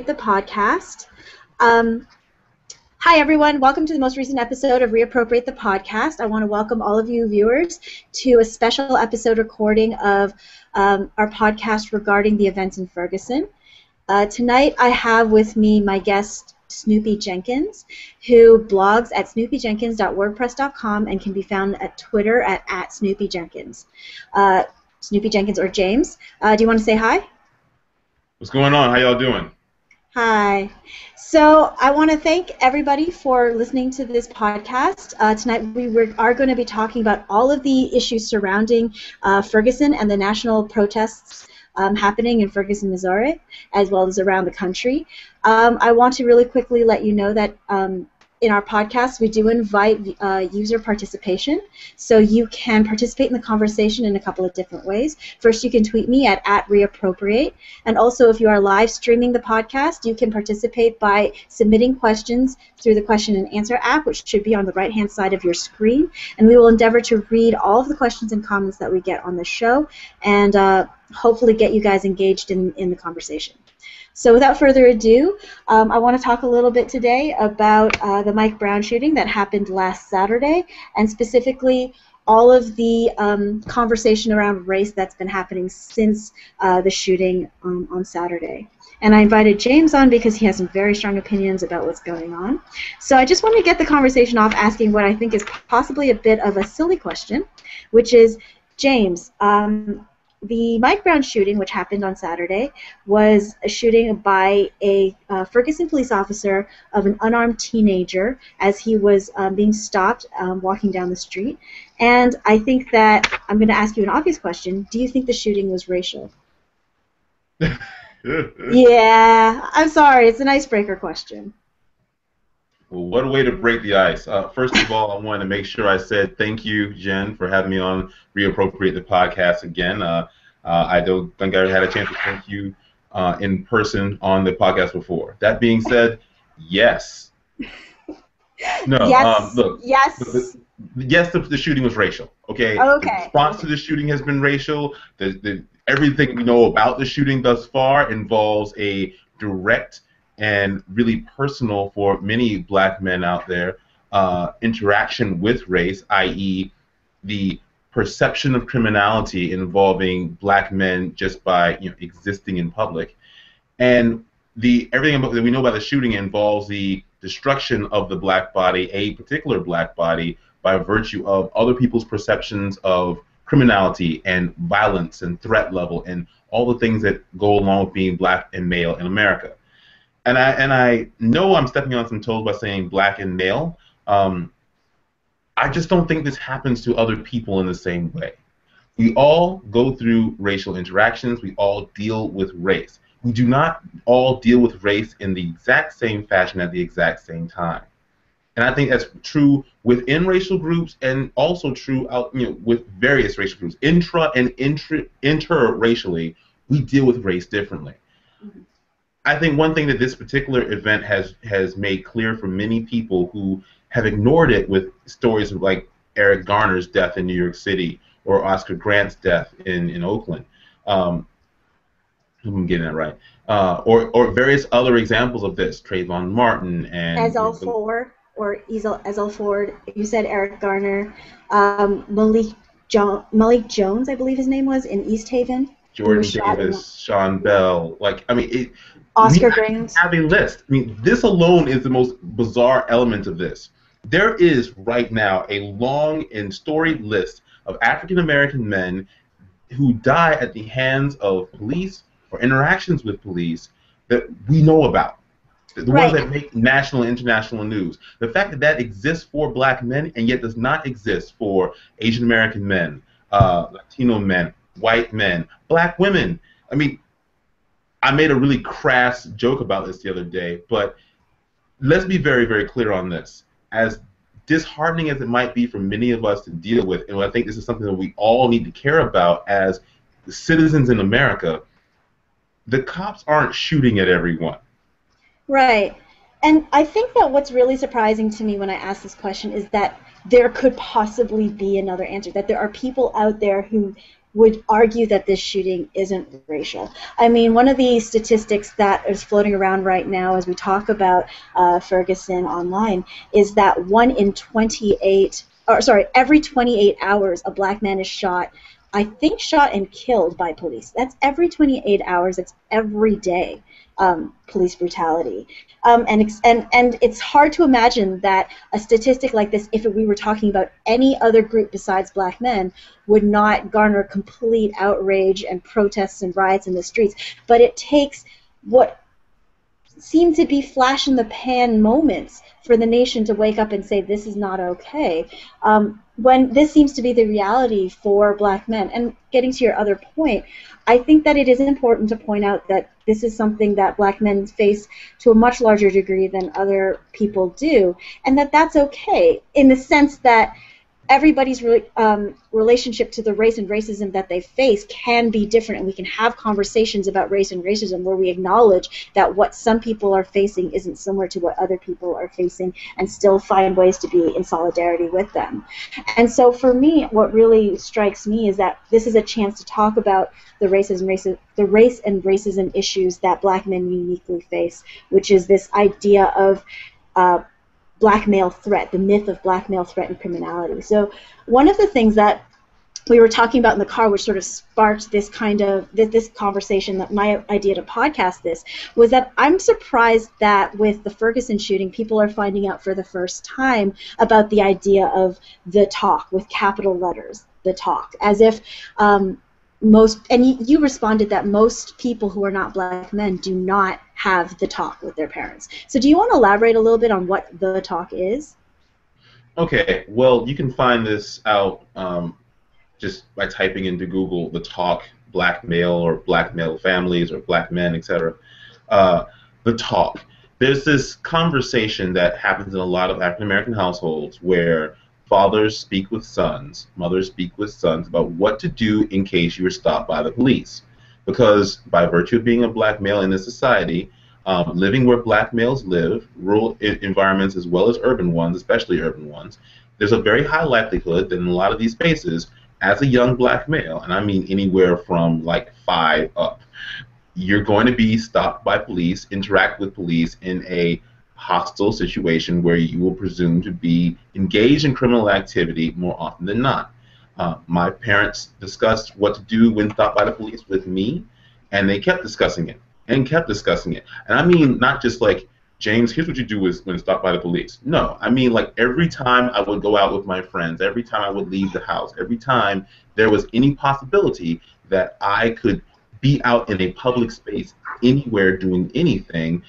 the podcast. Um, Hi, everyone. Welcome to the most recent episode of Reappropriate the podcast. I want to welcome all of you viewers to a special episode recording of our podcast regarding the events in Ferguson. Tonight, I have with me my guest, SnoopyJenkins, who blogs at snoopyjenkins.wordpress.com and can be found at Twitter at SnoopyJenkins. SnoopyJenkins or James, do you want to say hi? What's going on? How y'all doing? Hi. So I want to thank everybody for listening to this podcast. Tonight we are going to be talking about all of the issues surrounding Ferguson and the national protests happening in Ferguson, Missouri, as well as around the country. I want to really quickly let you know that in our podcast we do invite user participation, so you can participate in the conversation in a couple of different ways. First, you can tweet me at @Reappropriate, and also if you are live streaming the podcast, you can participate by submitting questions through the question and answer app, which should be on the right-hand side of your screen, and we will endeavor to read all of the questions and comments that we get on the show, and hopefully get you guys engaged in the conversation. So without further ado, I want to talk a little bit today about the Mike Brown shooting that happened last Saturday, and specifically all of the conversation around race that's been happening since the shooting on Saturday. And I invited James on because he has some very strong opinions about what's going on. So I just want to get the conversation off asking what I think is possibly a bit of a silly question, which is, James, the Mike Brown shooting, which happened on Saturday, was a shooting by a Ferguson police officer of an unarmed teenager as he was being stopped walking down the street. And I think that I'm going to ask you an obvious question. Do you think the shooting was racial? Yeah, I'm sorry. It's an icebreaker question. Well, what a way to break the ice. First of all, I wanted to make sure I said thank you, Jen, for having me on Reappropriate the podcast again. I don't think I had a chance to thank you in person on the podcast before. That being said, yes. No, yes. Look. Yes. Yes, the shooting was racial. Okay. Okay. The response to the shooting has been racial. Everything we know about the shooting thus far involves a direct and really personal for many black men out there interaction with race, i.e. the perception of criminality involving black men just by existing in public, and everything that we know about the shooting involves the destruction of the black body, a particular black body, by virtue of other people's perceptions of criminality and violence and threat level and all the things that go along with being black and male in America. And I know I'm stepping on some toes by saying black and male. I just don't think this happens to other people in the same way. We all go through racial interactions. We all deal with race. We do not all deal with race in the exact same fashion at the exact same time. And I think that's true within racial groups and also true out, with various racial groups. Intra and interracially, we deal with race differently. Mm-hmm. I think one thing that this particular event has made clear for many people who have ignored it with stories like Eric Garner's death in New York City or Oscar Grant's death in Oakland. I'm getting that right. Or various other examples of this, Trayvon Martin and Ezell Ford. You said Eric Garner, Malik Jones, I believe his name was, in East Haven. Jordan Davis, Sean Bell. Oscar Grant. Have a list. This alone is the most bizarre element of this. There is right now a long and storied list of African American men who die at the hands of police or interactions with police that we know about. The ones that make national and international news. The fact that that exists for black men and yet does not exist for Asian American men, Latino men, white men, black women. I made a really crass joke about this the other day, but let's be very, very clear on this. As disheartening as it might be for many of us to deal with, and I think this is something that we all need to care about as citizens in America, the cops aren't shooting at everyone. Right. And I think that what's really surprising to me when I ask this question is that there could possibly be another answer, that there are people out there who would argue that this shooting isn't racial. I mean, one of the statistics that is floating around right now as we talk about Ferguson online is that every 28 hours, a black man is shot, I think shot and killed by police. That's every 28 hours. It's every day. Police brutality. And it's hard to imagine that a statistic like this, if we were talking about any other group besides black men, would not garner complete outrage and protests and riots in the streets. But it takes what seem to be flash in the pan moments for the nation to wake up and say this is not okay, when this seems to be the reality for black men. And getting to your other point, I think that it is important to point out that this is something that black men face to a much larger degree than other people do, and that that's okay in the sense that everybody's relationship to the race and racism that they face can be different, and we can have conversations about race and racism where we acknowledge that what some people are facing isn't similar to what other people are facing, and still find ways to be in solidarity with them. And so for me, what really strikes me is that this is a chance to talk about the race and racism issues that black men uniquely face, which is this idea of black male threat, the myth of black male threat and criminality. So one of the things that we were talking about in the car, which sort of sparked this this conversation, that my idea to podcast this, was that I'm surprised that with the Ferguson shooting, people are finding out for the first time about the idea of the talk with capital letters, the talk, as if you responded that most people who are not black men do not have the talk with their parents. So do you want to elaborate a little bit on what the talk is? Okay, well, you can find this out just by typing into Google the talk black male or black male families or black men, etc. The talk. There's this conversation that happens in a lot of African American households where fathers speak with sons, mothers speak with sons about what to do in case you were stopped by the police. Because by virtue of being a black male in this society, living where black males live, rural environments as well as urban ones, especially urban ones, there's a very high likelihood that in a lot of these spaces, as a young black male, and I mean anywhere from like 5 up, you're going to be stopped by police, interact with police in a hostile situation where you will presume to be engaged in criminal activity more often than not. My parents discussed what to do when stopped by the police with me, and they kept discussing it and kept discussing it. And I mean not just like, James, here's what you do when stopped by the police. No, I mean like every time I would go out with my friends, every time I would leave the house, every time there was any possibility that I could be out in a public space anywhere doing anything,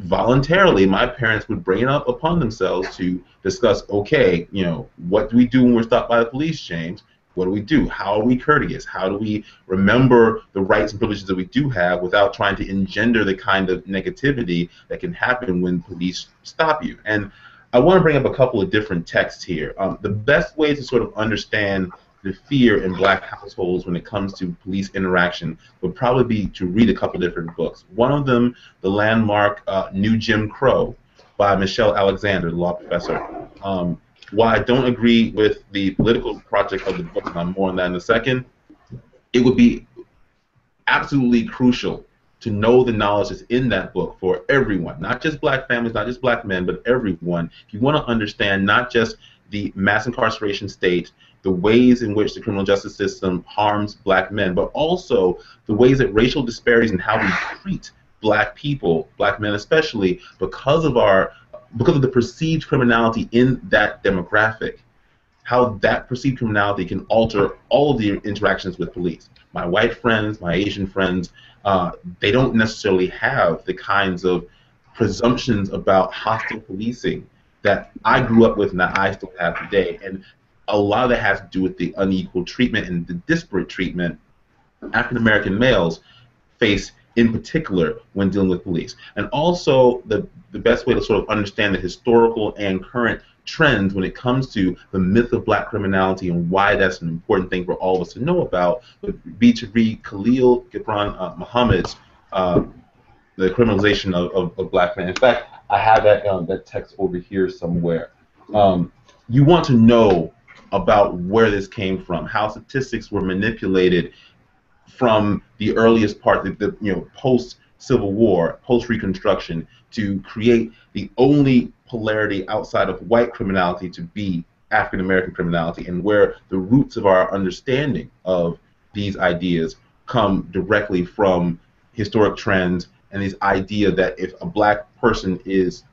voluntarily, my parents would bring it up upon themselves to discuss, okay, you know, what do we do when we're stopped by the police, James? What do we do? How are we courteous? How do we remember the rights and privileges that we do have without trying to engender the kind of negativity that can happen when police stop you? And I want to bring up a couple of different texts here. The best way to sort of understand the fear in black households when it comes to police interaction would probably be to read a couple different books. One of them, the landmark New Jim Crow by Michelle Alexander, the law professor. While I don't agree with the political project of the book, and I'm more on that in a second, it would be absolutely crucial to know the knowledge that's in that book for everyone, not just black families, not just black men, but everyone. If you want to understand not just the mass incarceration state, the ways in which the criminal justice system harms black men, but also the ways that racial disparities in how we treat black people, black men especially, because of the perceived criminality in that demographic, how that perceived criminality can alter all of the interactions with police. My white friends, my Asian friends, they don't necessarily have the kinds of presumptions about hostile policing that I grew up with and that I still have today. And a lot of that has to do with the unequal treatment and the disparate treatment African American males face in particular when dealing with police. And also the best way to sort of understand the historical and current trends when it comes to the myth of black criminality and why that's an important thing for all of us to know about would be to read Khalil Gibran Muhammad's The Criminalization of Black Men. In fact, I have that text over here somewhere. You want to know about where this came from, how statistics were manipulated from the earliest part, post-Civil War, post-Reconstruction, to create the only polarity outside of white criminality to be African American criminality, and where the roots of our understanding of these ideas come directly from historic trends and this idea that if a black person is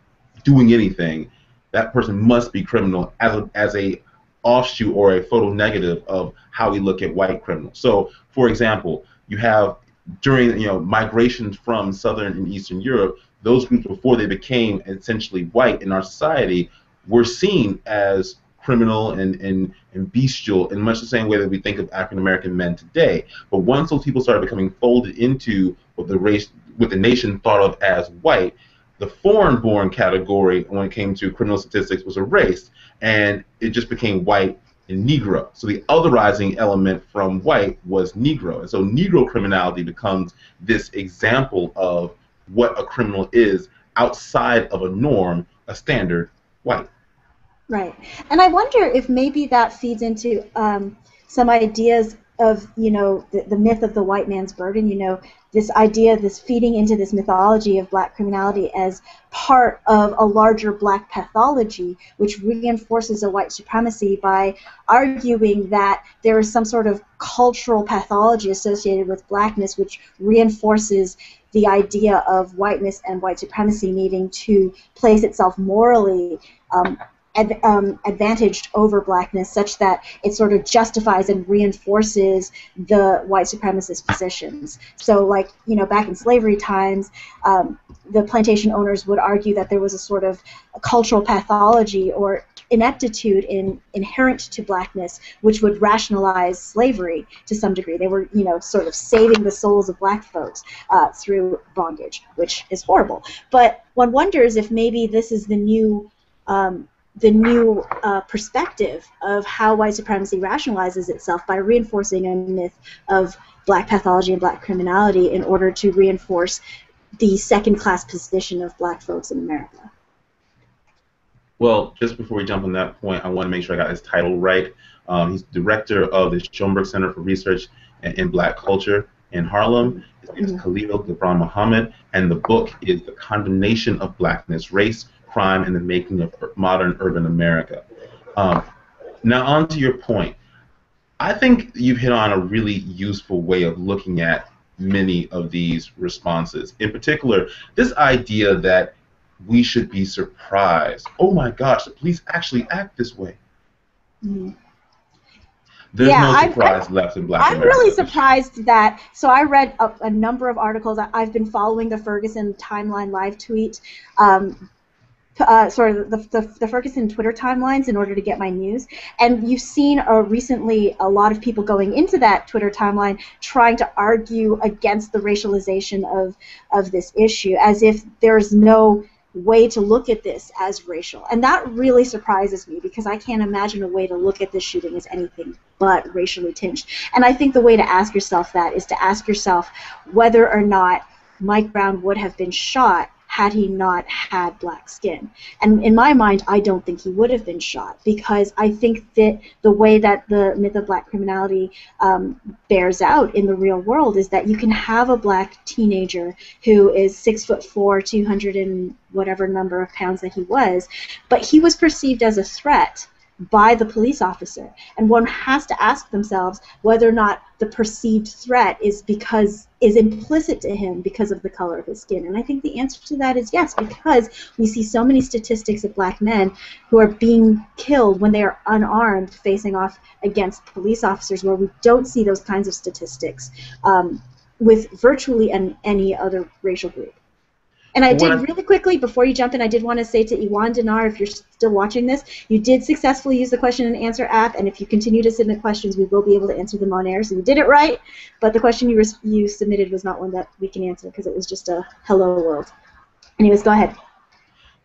doing anything, that person must be criminal as a offshoot or a photo negative of how we look at white criminals. So, for example, you have during migrations from Southern and Eastern Europe, those groups before they became essentially white in our society were seen as criminal and bestial in much the same way that we think of African American men today. But once those people started becoming folded into what the nation thought of as white, the foreign-born category when it came to criminal statistics was erased, and it just became white and Negro. So the otherizing element from white was Negro. And so Negro criminality becomes this example of what a criminal is outside of a norm, a standard white. Right. And I wonder if maybe that feeds into some ideas of, the myth of the white man's burden, this idea, this feeding into this mythology of black criminality as part of a larger black pathology, which reinforces a white supremacy by arguing that there is some sort of cultural pathology associated with blackness, which reinforces the idea of whiteness and white supremacy needing to place itself morally advantaged over blackness, such that it sort of justifies and reinforces the white supremacist positions. So, back in slavery times, the plantation owners would argue that there was a sort of cultural pathology or ineptitude inherent to blackness, which would rationalize slavery to some degree. They were, sort of saving the souls of black folks through bondage, which is horrible. But one wonders if maybe this is the new perspective of how white supremacy rationalizes itself by reinforcing a myth of black pathology and black criminality in order to reinforce the second-class position of black folks in America. Well, just before we jump on that point, I want to make sure I got his title right. He's director of the Schoenberg Center for Research in Black Culture in Harlem. His name is Khalil Gibran Muhammad, and the book is The Condemnation of Blackness, Race, Crime, and the Making of Modern Urban America. Now on to your point. I think you've hit on a really useful way of looking at many of these responses. In particular, this idea that we should be surprised. Oh my gosh, the police actually act this way. Mm-hmm. There's no surprise left in Black America. I'm really surprised that, so I read a number of articles. I've been following the Ferguson timeline live tweet, the Ferguson Twitter timelines in order to get my news. And you've seen recently a lot of people going into that Twitter timeline trying to argue against the racialization of this issue, as if there's no way to look at this as racial. And that really surprises me, because I can't imagine a way to look at this shooting as anything but racially tinged. And I think the way to ask yourself that is to ask yourself whether or not Mike Brown would have been shot had he not had black skin. And in my mind, I don't think he would have been shot, because I think that the way that the myth of black criminality bears out in the real world is that you can have a black teenager who is 6'4", 200 and whatever number of pounds that he was, but he was perceived as a threat by the police officer. And one has to ask themselves whether or not the perceived threat is implicit to him because of the color of his skin. And I think the answer to that is yes, because we see so many statistics of black men who are being killed when they are unarmed, facing off against police officers, where we don't see those kinds of statistics with virtually any other racial group. And I did really quickly, before you jump in, I did want to say to Iwan Dinar, if you're still watching this, you did successfully use the question and answer app, and if you continue to submit questions, we will be able to answer them on air. So you did it right, but the question you submitted was not one that we can answer, because it was just a hello world. Anyways, go ahead.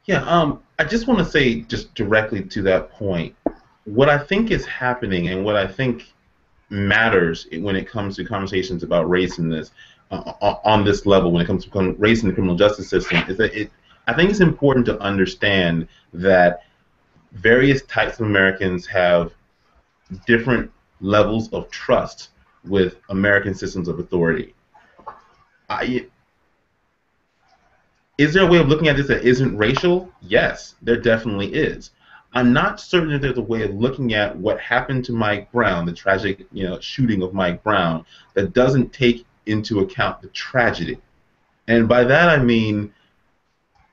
Yeah, I just want to say, just directly to that point, what I think is happening and what I think matters when it comes to conversations about race in this, on this level, when it comes to race in the criminal justice system, is that I think it's important to understand that various types of Americans have different levels of trust with American systems of authority. Is there a way of looking at this that isn't racial? Yes, there definitely is. I'm not certain that there's a way of looking at what happened to Mike Brown, the tragic, shooting of Mike Brown, that doesn't take into account the tragedy. And by that I mean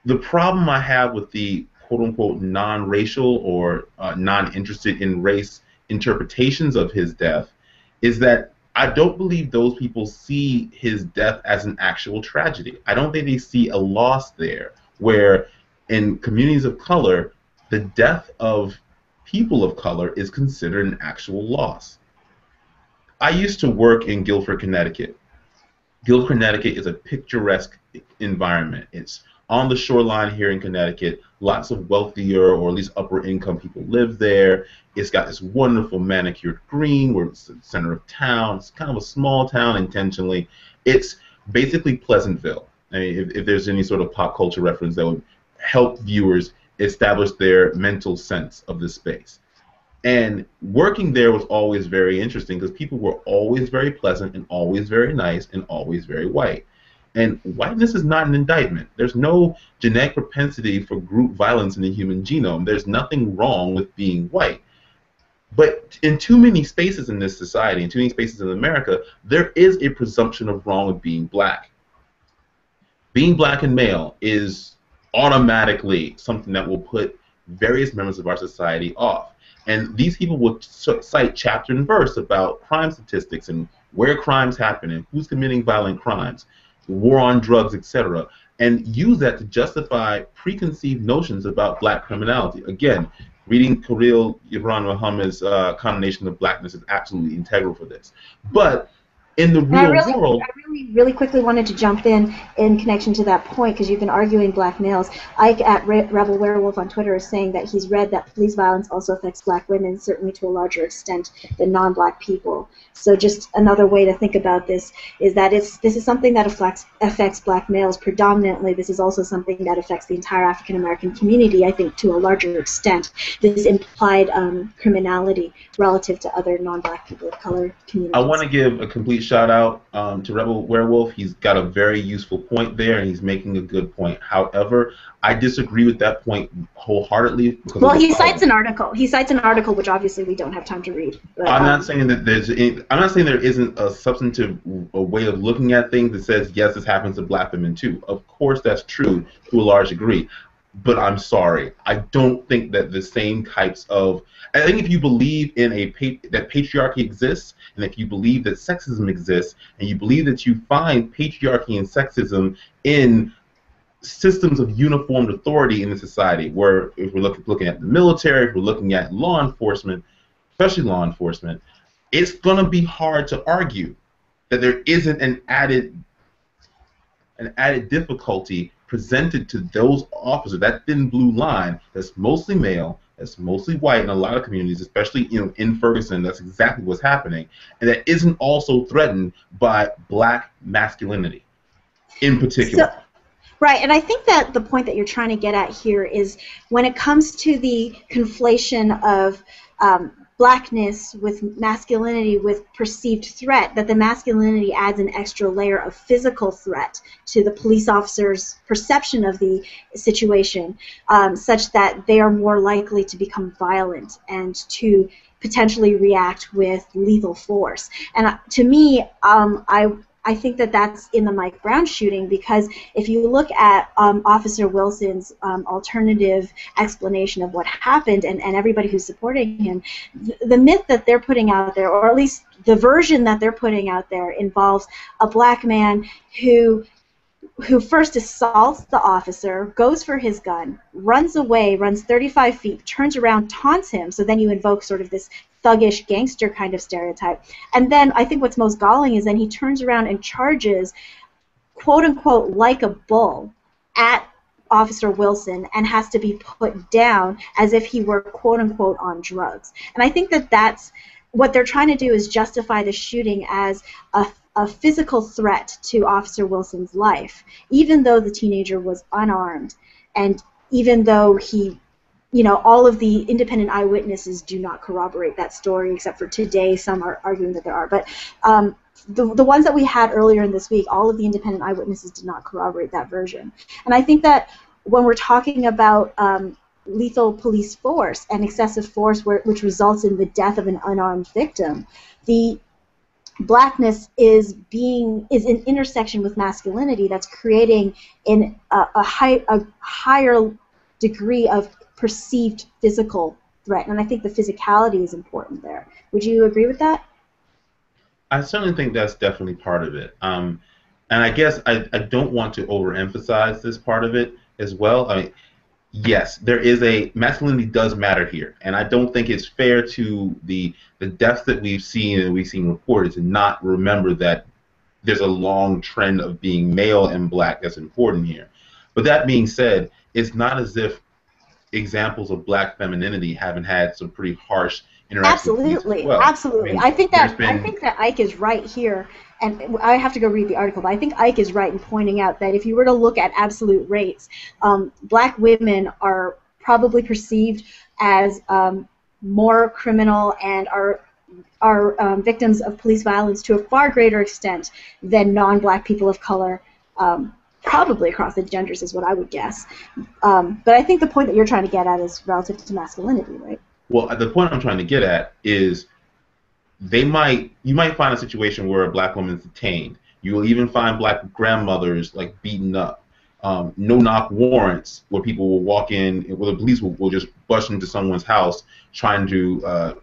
the problem I have with the quote-unquote non-racial or non-interested in race interpretations of his death is that I don't believe those people see his death as an actual tragedy. I don't think they see a loss there, where in communities of color, the death of people of color is considered an actual loss. I used to work in Guilford, Connecticut. Guilford, Connecticut is a picturesque environment. It's on the shoreline here in Connecticut. Lots of wealthier or at least upper income people live there. It's got this wonderful manicured green where it's the center of town. It's kind of a small town intentionally. It's basically Pleasantville. I mean, if there's any sort of pop culture reference that would help viewers establish their mental sense of the space. And working there was always very interesting because people were always very pleasant and always very nice and always very white. And whiteness is not an indictment. There's no genetic propensity for group violence in the human genome. There's nothing wrong with being white. But in too many spaces in this society, in too many spaces in America, there is a presumption of wrong with being black. Being black and male is automatically something that will put various members of our society off. And these people will cite chapter and verse about crime statistics and where crimes happen and who's committing violent crimes, war on drugs, etc., and use that to justify preconceived notions about black criminality. Again, reading Khalil Gibran Muhammad's condemnation of blackness is absolutely integral for this. But in the real world... I really quickly wanted to jump in connection to that point, because you've been arguing black males. Ike at Rebel Werewolf on Twitter is saying that he's read that police violence also affects black women, certainly to a larger extent than non-black people. So just another way to think about this is that this is something that affects black males predominantly. This is also something that affects the entire African-American community, I think, to a larger extent. This implied criminality relative to other non-black people of color communities. I want to give a complete shout out to Rebel Werewolf. He's got a very useful point there, and he's making a good point. However, I disagree with that point wholeheartedly. Because he cites an article. He cites an article which obviously we don't have time to read. But, I'm not saying that I'm not saying there isn't a substantive way of looking at things that says yes, this happens to black women too. Of course, that's true to a large degree. But I'm sorry, I don't think that the same types of... I think if you believe in that patriarchy exists, and if you believe that sexism exists, and you believe that you find patriarchy and sexism in systems of uniformed authority in the society, where if we're looking at the military, if we're looking at law enforcement, especially law enforcement, it's going to be hard to argue that there isn't an added difficulty presented to those officers, that thin blue line that's mostly male, that's mostly white in a lot of communities, especially in Ferguson. That's exactly what's happening, and that isn't also threatened by black masculinity in particular. Right, and I think that the point that you're trying to get at here is when it comes to the conflation of blackness with masculinity with perceived threat, that the masculinity adds an extra layer of physical threat to the police officer's perception of the situation, such that they are more likely to become violent and to potentially react with lethal force. And to me, I think that that's in the Mike Brown shooting, because if you look at Officer Wilson's alternative explanation of what happened and everybody who's supporting him, the myth that they're putting out there, or at least the version that they're putting out there, involves a black man who first assaults the officer, goes for his gun, runs away, runs 35 feet, turns around, taunts him, so then you invoke sort of this thuggish gangster kind of stereotype. And then I think what's most galling is then he turns around and charges, quote-unquote, like a bull at Officer Wilson and has to be put down as if he were, quote-unquote, on drugs. And I think that that's what they're trying to do, is justify the shooting as a physical threat to Officer Wilson's life, even though the teenager was unarmed, and even though he all of the independent eyewitnesses do not corroborate that story, except for today some are arguing that there are. But the ones that we had earlier in this week, all of the independent eyewitnesses did not corroborate that version. And I think that when we're talking about lethal police force and excessive force which results in the death of an unarmed victim, the blackness is an intersection with masculinity that's creating a higher degree of perceived physical threat, and I think the physicality is important there. Would you agree with that? I certainly think that's definitely part of it. And I guess I don't want to overemphasize this part of it as well. I mean, yes, masculinity does matter here, and I don't think it's fair to the deaths that we've seen reported to not remember that there's a long trend of being male and black that's important here. But that being said, it's not as if examples of black femininity haven't had some pretty harsh interactions. Absolutely, well. absolutely. I think that Ike is right here, and I have to go read the article, but I think Ike is right in pointing out that if you were to look at absolute rates, black women are probably perceived as more criminal and are victims of police violence to a far greater extent than non-black people of color. Probably across the genders is what I would guess. But I think the point that you're trying to get at is relative to masculinity, right? Well, the point I'm trying to get at is you might find a situation where a black woman is detained. You will even find black grandmothers like beaten up. No-knock warrants where people will walk in, where the police will just bust into someone's house trying to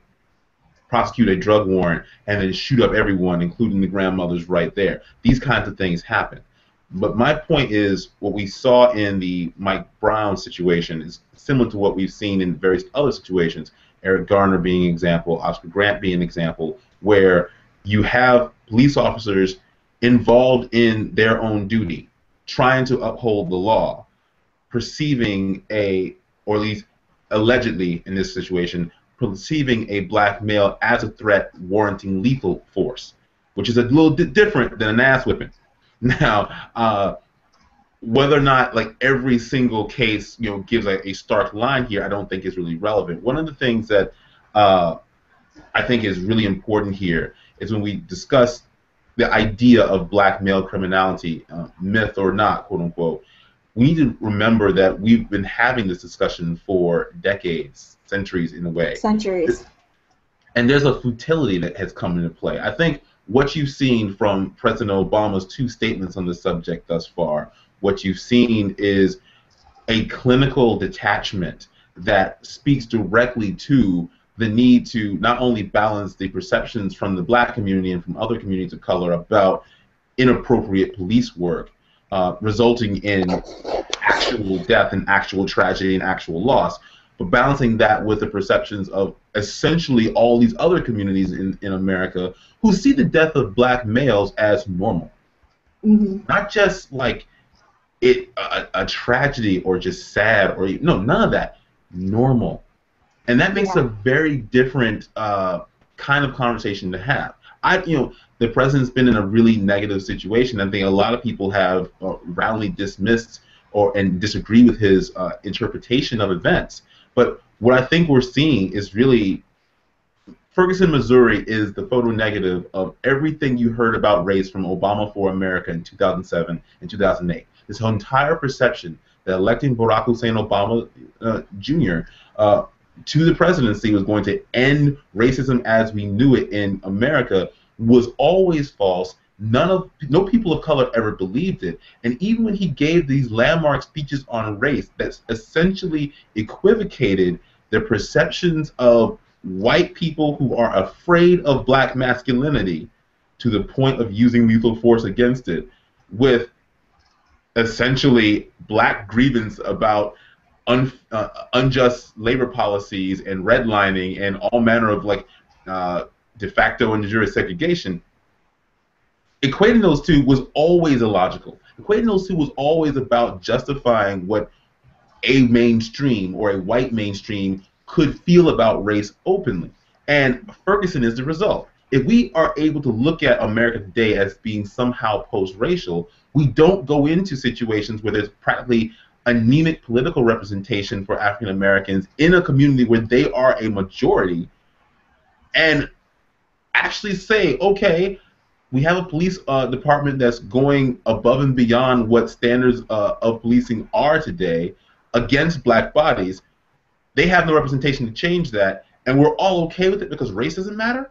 prosecute a drug warrant and then shoot up everyone, including the grandmothers right there. These kinds of things happen. But my point is, what we saw in the Mike Brown situation is similar to what we've seen in various other situations, Eric Garner being an example, Oscar Grant being an example, where you have police officers involved in their own duty, trying to uphold the law, perceiving or at least allegedly in this situation, perceiving a black male as a threat warranting lethal force, which is a little bit different than an ass whipping. Now, whether or not like every single case gives a stark line here, I don't think is really relevant. One of the things that I think is really important here is when we discuss the idea of black male criminality, myth or not, quote unquote, we need to remember that we've been having this discussion for decades, centuries in a way. Centuries. And there's a futility that has come into play. I think what you've seen from President Obama's 2 statements on the subject thus far, what you've seen is a clinical detachment that speaks directly to the need to not only balance the perceptions from the black community and from other communities of color about inappropriate police work, resulting in actual death and actual tragedy and actual loss, but balancing that with the perceptions of essentially all these other communities in America who see the death of black males as normal. Mm-hmm. Not just like a tragedy or just sad or no, none of that. Normal. And that makes a very different kind of conversation to have. The president's been in a really negative situation. I think a lot of people have roundly dismissed and disagree with his interpretation of events. But what I think we're seeing is really Ferguson, Missouri is the photo negative of everything you heard about race from Obama for America in 2007 and 2008. This whole entire perception that electing Barack Hussein Obama Jr. To the presidency was going to end racism as we knew it in America was always false. No people of color ever believed it. And even when he gave these landmark speeches on race that essentially equivocated the perceptions of white people who are afraid of black masculinity to the point of using lethal force against it, with essentially black grievance about unjust labor policies and redlining and all manner of de facto and de jure segregation, equating those two was always illogical. Equating those two was always about justifying what a mainstream or a white mainstream could feel about race openly. And Ferguson is the result. If we are able to look at America today as being somehow post-racial, we don't go into situations where there's practically anemic political representation for African Americans in a community where they are a majority, and actually say, okay, we have a police department that's going above and beyond what standards of policing are today against black bodies. They have no representation to change that, and we're all okay with it because race doesn't matter?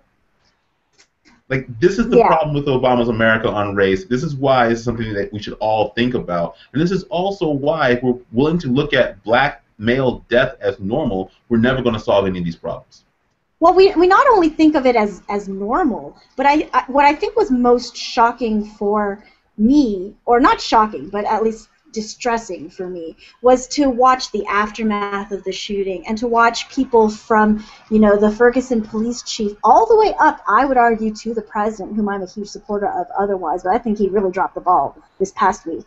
Like, this is the problem with Obama's America on race. This is why it's something that we should all think about. And this is also why, if we're willing to look at black male death as normal, we're never going to solve any of these problems. Well, we not only think of it as normal, but what I think was most shocking for me, or not shocking, but at least distressing for me, was to watch the aftermath of the shooting and to watch people from, the Ferguson police chief all the way up, I would argue, to the president, whom I'm a huge supporter of otherwise, but I think he really dropped the ball this past week,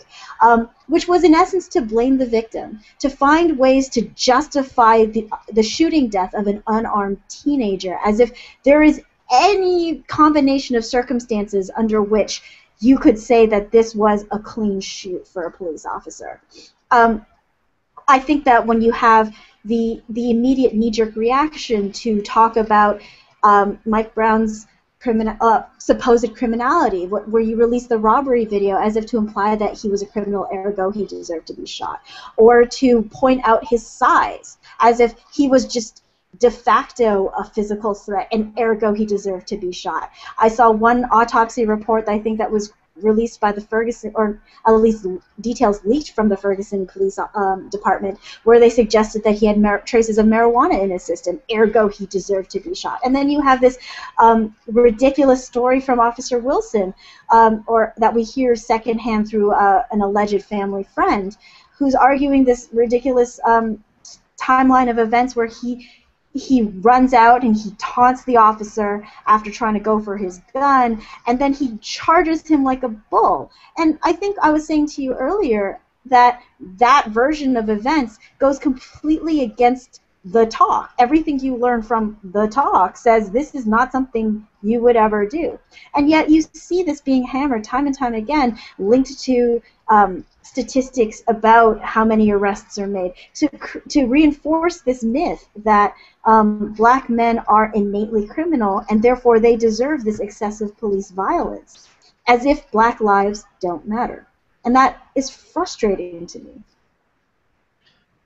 which was in essence to blame the victim, to find ways to justify the shooting death of an unarmed teenager as if there is any combination of circumstances under which you could say that this was a clean shoot for a police officer. I think that when you have the immediate knee-jerk reaction to talk about Mike Brown's supposed criminality, where you release the robbery video as if to imply that he was a criminal, ergo he deserved to be shot, or to point out his size as if he was just de facto a physical threat, and ergo he deserved to be shot. I saw one autopsy report, I think, that was released by the Ferguson, or at least details leaked from the Ferguson Police Department, where they suggested that he had traces of marijuana in his system, ergo he deserved to be shot. And then you have this ridiculous story from Officer Wilson, or that we hear secondhand through an alleged family friend, who's arguing this ridiculous timeline of events where he runs out and he taunts the officer after trying to go for his gun, and then he charges him like a bull. And I think I was saying to you earlier that that version of events goes completely against the talk. Everything you learn from the talk says this is not something you would ever do. And yet you see this being hammered time and time again, linked to statistics about how many arrests are made, to reinforce this myth that black men are innately criminal and therefore they deserve this excessive police violence, as if black lives don't matter. And that is frustrating to me.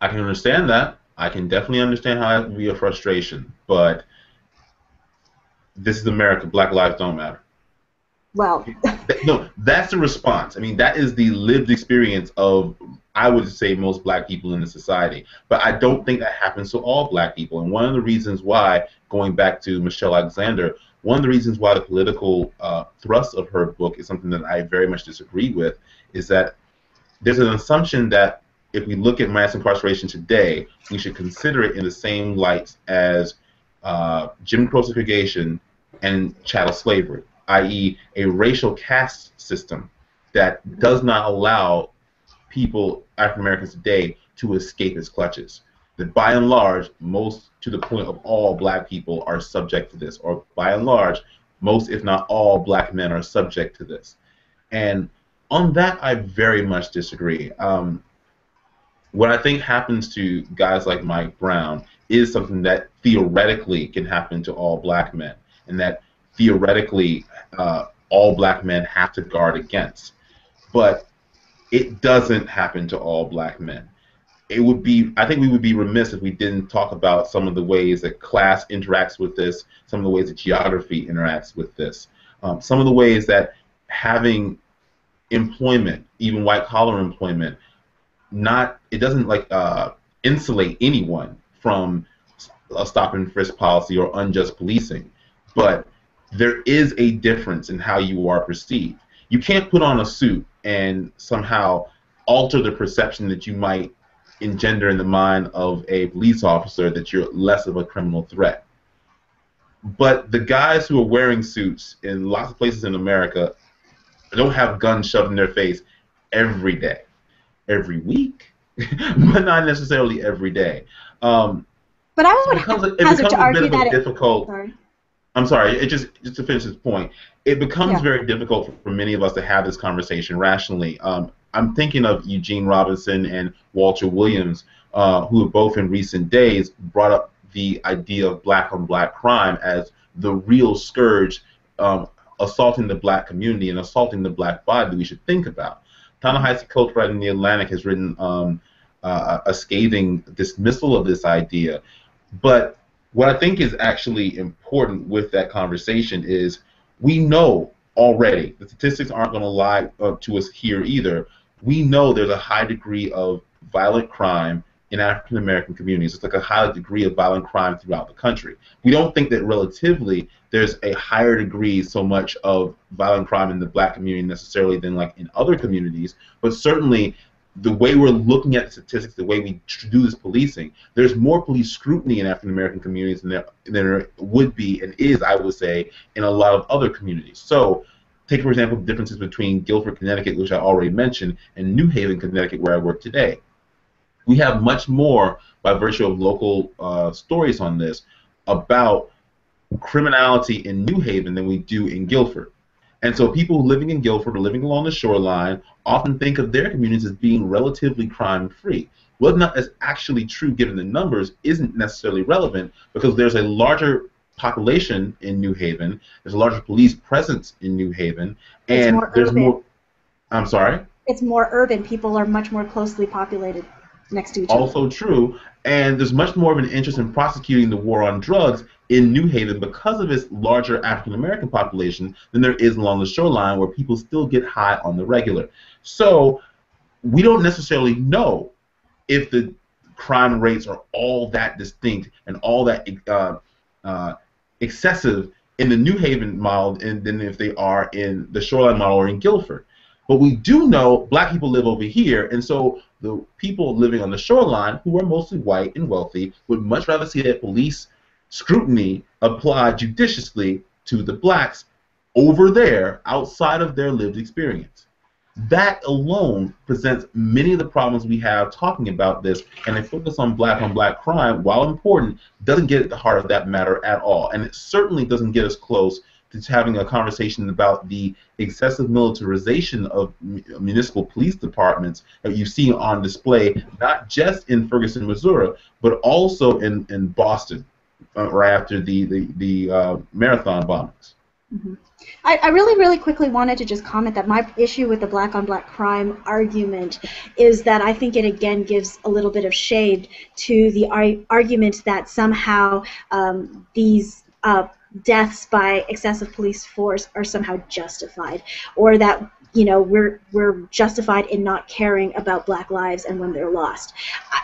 I can understand that. I can definitely understand how that would be a frustration, but this is America. Black lives don't matter. Well, no, that's the response. I mean, that is the lived experience of, I would say, most black people in the society. But I don't think that happens to all black people. And one of the reasons why, going back to Michelle Alexander, one of the reasons why the political thrust of her book is something that I very much disagree with, is that there's an assumption that if we look at mass incarceration today, we should consider it in the same light as Jim Crow segregation and chattel slavery, i.e. a racial caste system that does not allow people, African Americans today, to escape its clutches. That by and large, most, to the point of all black people, are subject to this, or by and large, most, if not all, black men are subject to this. And on that, I very much disagree. What I think happens to guys like Mike Brown is something that theoretically can happen to all black men, and that theoretically all black men have to guard against. But it doesn't happen to all black men. It would be, I think we would be remiss if we didn't talk about some of the ways that class interacts with this, some of the ways that geography interacts with this, some of the ways that having employment, even white-collar employment, it doesn't like insulate anyone from a stop and frisk policy or unjust policing, but there is a difference in how you are perceived. You can't put on a suit and somehow alter the perception that you might engender in the mind of a police officer that you're less of a criminal threat. But the guys who are wearing suits in lots of places in America don't have guns shoved in their face every day. Every week, but not necessarily every day. But I would hazard to argue that difficult. I'm sorry. Just to finish this point, it becomes very difficult for many of us to have this conversation rationally. I'm thinking of Eugene Robinson and Walter Williams, who have both in recent days brought up the idea of black on black crime as the real scourge assaulting the black community and assaulting the black body that we should think about. Ta-Nehisi Coates in The Atlantic has written a scathing dismissal of this idea. But what I think is actually important with that conversation is we know already, the statistics aren't going to lie to us here either, we know there's a high degree of violent crime in African American communities. It's like a high degree of violent crime throughout the country. We don't think that relatively there's a higher degree so much of violent crime in the black community necessarily than like in other communities, but certainly the way we're looking at the statistics, the way we do this policing, there's more police scrutiny in African American communities than there would be and is, I would say, in a lot of other communities. So take, for example, the differences between Guilford, Connecticut, which I already mentioned, and New Haven, Connecticut, where I work today. We have much more, by virtue of local stories on this, about criminality in New Haven than we do in Guilford. And so people living in Guilford or living along the shoreline often think of their communities as being relatively crime-free. Whether or not that's actually true given the numbers isn't necessarily relevant because there's a larger population in New Haven, there's a larger police presence in New Haven, and there's more... I'm sorry? It's more urban. People are much more closely populated next to each other. Also true, and there's much more of an interest in prosecuting the war on drugs in New Haven because of its larger African American population than there is along the shoreline where people still get high on the regular. So we don't necessarily know if the crime rates are all that distinct and all that excessive in the New Haven model than if they are in the shoreline model or in Guilford. But we do know black people live over here, and so the people living on the shoreline, who are mostly white and wealthy, would much rather see that police scrutiny applied judiciously to the blacks over there outside of their lived experience. That alone presents many of the problems we have talking about this, and a focus on black crime, while important, doesn't get at the heart of that matter at all. And it certainly doesn't get us close to having a conversation about the excessive militarization of municipal police departments that you see on display, not just in Ferguson, Missouri, but also in Boston, right after the marathon bombings. Mm-hmm. I really quickly wanted to just comment that my issue with the black on black crime argument is that I think it again gives a little bit of shade to the argument that somehow these deaths by excessive police force are somehow justified, or that we're justified in not caring about black lives and when they're lost.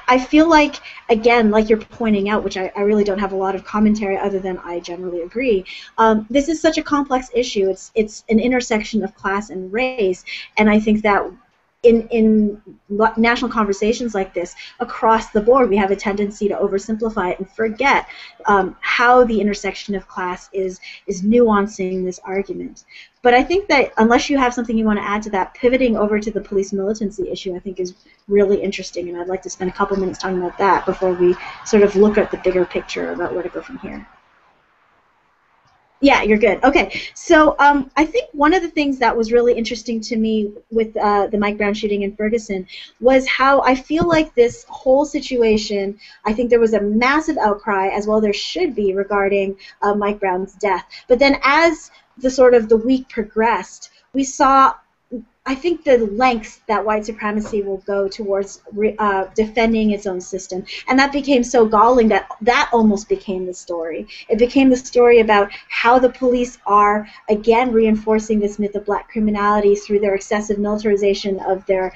I feel like, again, like you're pointing out, which I really don't have a lot of commentary other than I generally agree, this is such a complex issue. It's an intersection of class and race, and I think that in national conversations like this, across the board, we have a tendency to oversimplify it and forget how the intersection of class is nuancing this argument. But I think that unless you have something you want to add to that, pivoting over to the police militancy issue, I think is really interesting, and I'd like to spend a couple minutes talking about that before we sort of look at the bigger picture about where to go from here. Yeah, you're good. Okay, so I think one of the things that was really interesting to me with the Mike Brown shooting in Ferguson was how I feel like this whole situation, I think there was a massive outcry, as well there should be, regarding Mike Brown's death. But then as the week progressed, we saw, I think, the lengths that white supremacy will go towards defending its own system. And that became so galling that that almost became the story. It became the story about how the police are, again, reinforcing this myth of black criminality through their excessive militarization of their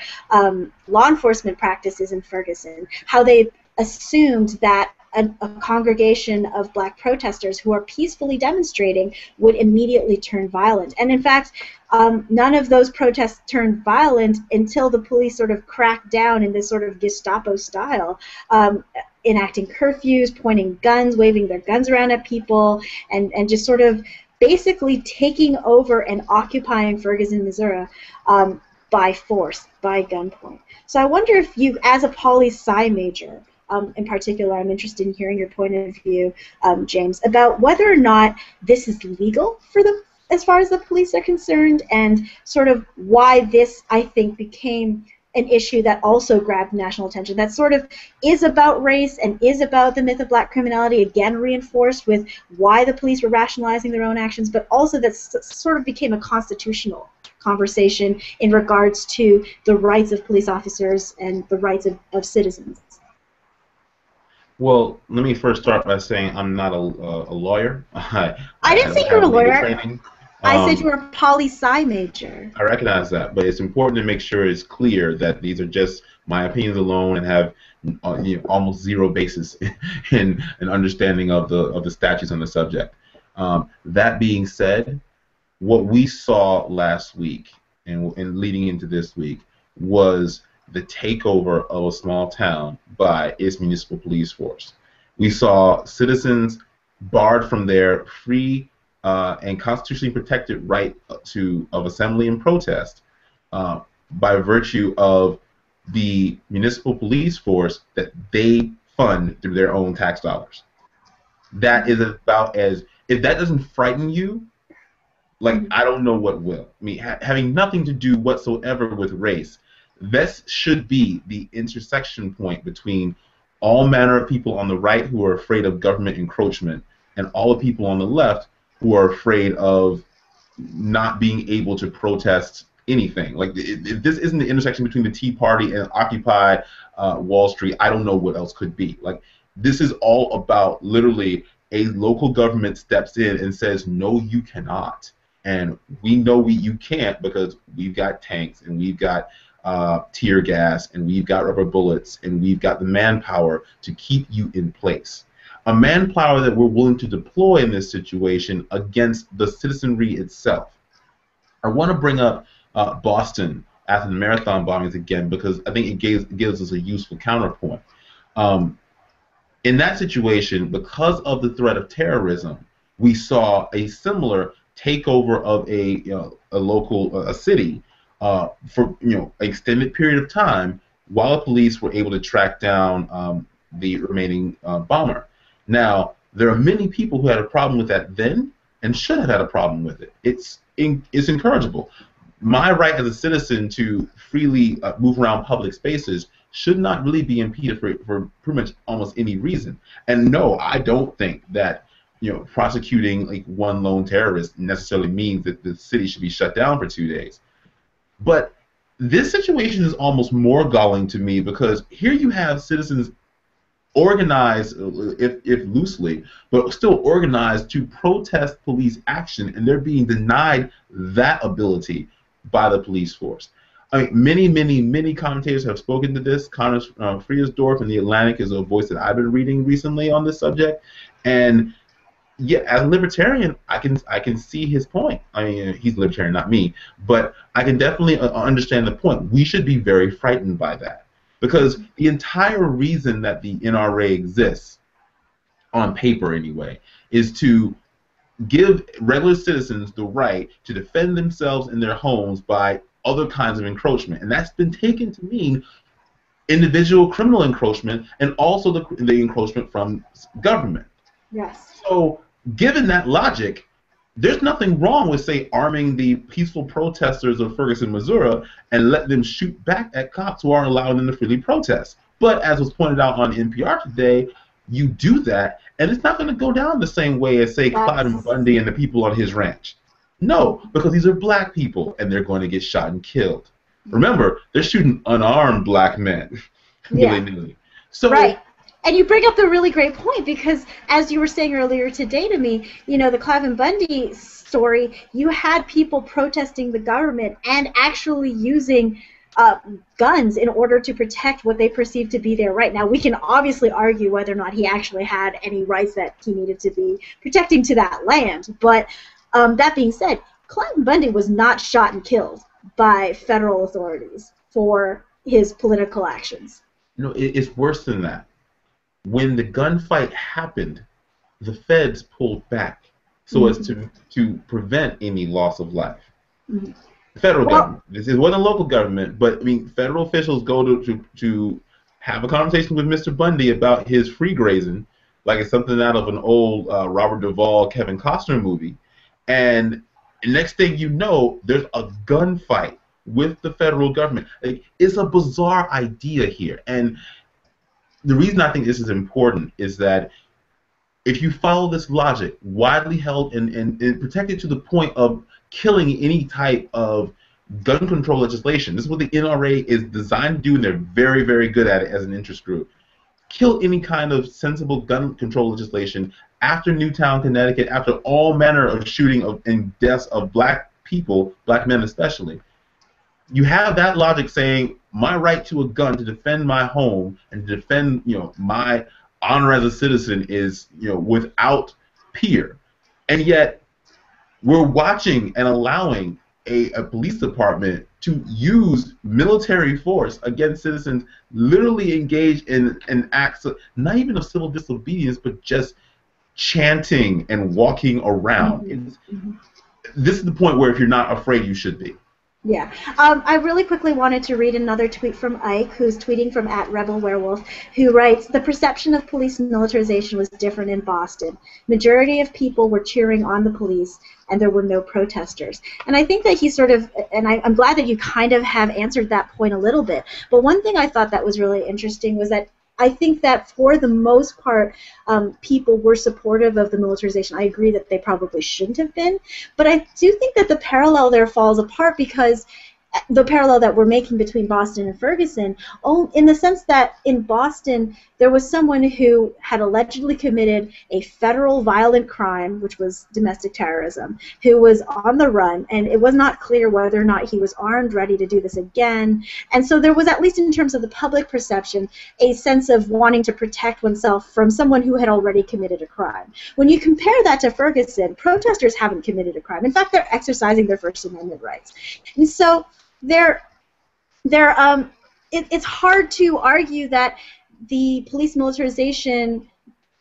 law enforcement practices in Ferguson, how they assumed that a congregation of black protesters who are peacefully demonstrating would immediately turn violent. And in fact, none of those protests turned violent until the police sort of cracked down in this sort of Gestapo style, enacting curfews, pointing guns, waving their guns around at people, and just sort of basically taking over and occupying Ferguson, Missouri, by force, by gunpoint. So I wonder if you, as a poli-sci major, in particular, I'm interested in hearing your point of view, James, about whether or not this is legal for the as far as the police are concerned, and sort of why this, I think, became an issue that also grabbed national attention, that sort of is about race and is about the myth of black criminality, again reinforced with why the police were rationalizing their own actions, but also that sort of became a constitutional conversation in regards to the rights of police officers and the rights of citizens. Well, let me first start by saying I'm not a lawyer. I I didn't say don't you were have a legal lawyer. training. I said you were a poli-sci major. I recognize that, but it's important to make sure it's clear that these are just my opinions alone and have almost zero basis in an understanding of the statutes on the subject. That being said, what we saw last week and leading into this week was the takeover of a small town by its municipal police force. We saw citizens barred from their free and constitutionally protected right of assembly and protest by virtue of the municipal police force that they fund through their own tax dollars. That is about as, if that doesn't frighten you, like, I don't know what will. I mean, having nothing to do whatsoever with race, this should be the intersection point between all manner of people on the right who are afraid of government encroachment and all the people on the left who are afraid of not being able to protest anything. Like, if this isn't the intersection between the Tea Party and Occupy Wall Street, I don't know what else could be. Like, this is all about literally a local government steps in and says, no, you cannot. And we know you can't because we've got tanks and we've got tear gas and we've got rubber bullets and we've got the manpower to keep you in place. A manpower that we're willing to deploy in this situation against the citizenry itself. I want to bring up Boston after the marathon bombings again because I think it gives us a useful counterpoint. In that situation, because of the threat of terrorism, we saw a similar takeover of a city for an extended period of time while the police were able to track down the remaining bomber. Now, there are many people who had a problem with that then and should have had a problem with it. It's incorrigible. My right as a citizen to freely move around public spaces should not really be impeded for pretty much almost any reason. And no, I don't think that prosecuting like one lone terrorist necessarily means that the city should be shut down for 2 days. But this situation is almost more galling to me because here you have citizens organized, if loosely, but still organized to protest police action, and they're being denied that ability by the police force. I mean, many commentators have spoken to this. Connor Friersdorf in The Atlantic is a voice that I've been reading recently on this subject, and yeah, as a libertarian, I can see his point. I mean, he's a libertarian, not me, but I can definitely understand the point. We should be very frightened by that because the entire reason that the NRA exists, on paper anyway, is to give regular citizens the right to defend themselves in their homes by other kinds of encroachment, and that's been taken to mean individual criminal encroachment and also the encroachment from government. Yes. So, given that logic, there's nothing wrong with, say, arming the peaceful protesters of Ferguson, Missouri, and let them shoot back at cops who aren't allowing them to freely protest. But as was pointed out on NPR today, you do that, and it's not going to go down the same way as, say, Clyde Bundy and the people on his ranch. No, because these are black people, and they're going to get shot and killed. Remember, they're shooting unarmed black men. Willy-nilly. So, right. And you bring up a really great point because, as you were saying earlier today to me, the Clive Bundy story, you had people protesting the government and actually using guns in order to protect what they perceived to be their right. Now, we can obviously argue whether or not he actually had any rights that he needed to be protecting to that land, but that being said, Clive Bundy was not shot and killed by federal authorities for his political actions. It's worse than that. When the gunfight happened, the feds pulled back so as to prevent any loss of life. The federal government. This wasn't a local government, but I mean, federal officials go to have a conversation with Mr. Bundy about his free grazing, like it's something out of an old Robert Duvall, Kevin Costner movie, and And next thing you know, there's a gunfight with the federal government. Like, it's a bizarre idea here. And the reason I think this is important is that if you follow this logic, widely held and protected to the point of killing any type of gun control legislation, this is what the NRA is designed to do, and they're very, very good at it as an interest group. Kill any kind of sensible gun control legislation after Newtown, Connecticut, after all manner of shooting and deaths of black people, black men especially. You have that logic saying my right to a gun to defend my home and to defend, my honor as a citizen is, without peer. And yet we're watching and allowing a police department to use military force against citizens, literally engage in acts of, not even of civil disobedience, but just chanting and walking around. Mm-hmm. This is the point where if you're not afraid, you should be. Yeah. I really quickly wanted to read another tweet from Ike, who's tweeting from @RebelWerewolf, who writes, "The perception of police militarization was different in Boston. Majority of people were cheering on the police, and there were no protesters." And I think that he sort of, and I'm glad that you kind of have answered that point a little bit, but one thing I thought that was really interesting was that I think that for the most part, people were supportive of the militarization. I agree that they probably shouldn't have been, but I do think that the parallel there falls apart because the parallel that we're making between Boston and Ferguson, in the sense that in Boston there was someone who had allegedly committed a federal violent crime, which was domestic terrorism, who was on the run, and it was not clear whether or not he was armed, ready to do this again. And so there was, at least in terms of the public perception, a sense of wanting to protect oneself from someone who had already committed a crime. When you compare that to Ferguson, protesters haven't committed a crime. In fact, they're exercising their First Amendment rights. And so it's hard to argue that the police militarization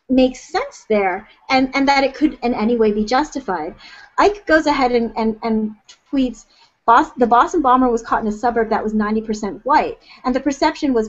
makes sense there, and that it could in any way be justified. Ike goes ahead and tweets, the Boston bomber was caught in a suburb that was 90% white, and the perception was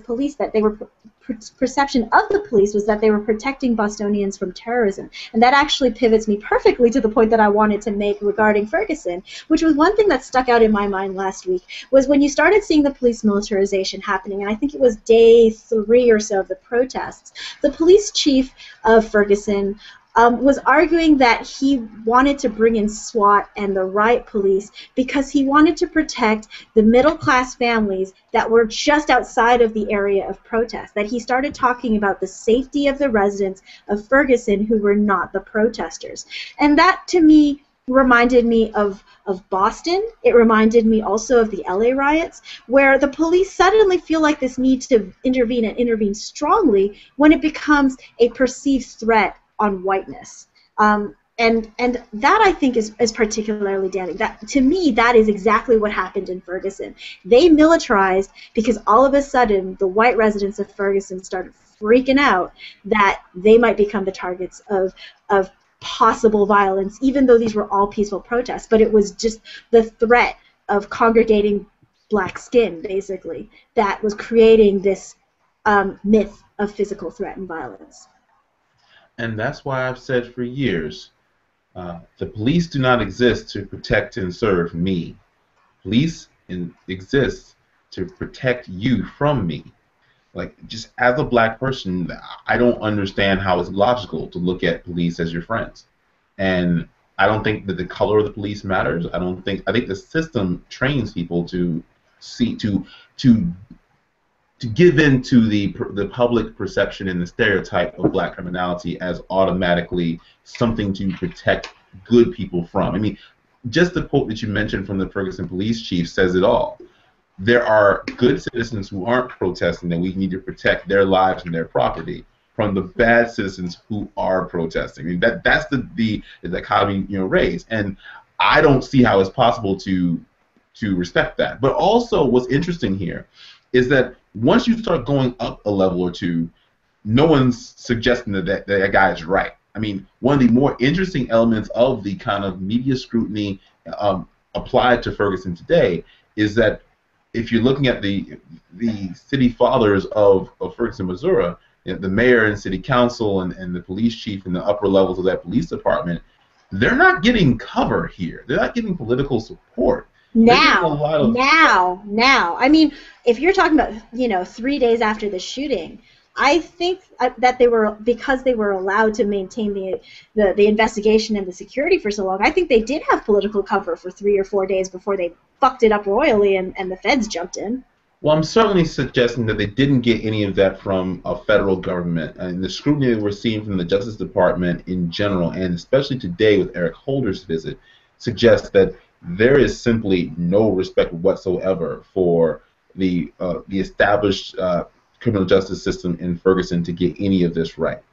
perception of the police was that they were protecting Bostonians from terrorism. And that actually pivots me perfectly to the point that I wanted to make regarding Ferguson, which was one thing that stuck out in my mind last week, was when you started seeing the police militarization happening, and I think it was day 3 or so of the protests, the police chief of Ferguson was arguing that he wanted to bring in SWAT and the riot police because he wanted to protect the middle-class families that were just outside of the area of protest, that he started talking about the safety of the residents of Ferguson who were not the protesters. And that, to me, reminded me of Boston. It reminded me also of the LA riots, where the police suddenly feel like this need to intervene and intervene strongly when it becomes a perceived threat on whiteness, and that I think is particularly damning. That, to me, that is exactly what happened in Ferguson. They militarized because all of a sudden the white residents of Ferguson started freaking out that they might become the targets of possible violence, even though these were all peaceful protests. But it was just the threat of congregating black skin, basically, that was creating this myth of physical threat and violence. And that's why I've said for years, the police do not exist to protect and serve me. Police exist to protect you from me. Like, just as a black person, I don't understand how it's logical to look at police as your friends. And I don't think that the color of the police matters. I think the system trains people to give in to the public perception and the stereotype of black criminality as automatically something to protect good people from. I mean, just the quote that you mentioned from the Ferguson police chief says it all. There are good citizens who aren't protesting, and we need to protect their lives and their property from the bad citizens who are protesting. I mean, that's the dichotomy raised, and I don't see how it's possible to respect that. But also, what's interesting here is that once you start going up a level or two, no one's suggesting that guy is right. I mean, one of the more interesting elements of the kind of media scrutiny applied to Ferguson today is that if you're looking at the city fathers of Ferguson, Missouri, the mayor and city council and the police chief and the upper levels of that police department, they're not getting cover here. They're not getting political support. Now. I mean, if you're talking about, 3 days after the shooting, I think that they were, because they were allowed to maintain the investigation and the security for so long, I think they did have political cover for 3 or 4 days before they fucked it up royally and the feds jumped in. Well, I'm certainly suggesting that they didn't get any of that from a federal government. And the scrutiny that we're seeing from the Justice Department in general, and especially today with Eric Holder's visit, suggests that there is simply no respect whatsoever for the established criminal justice system in Ferguson to get any of this right.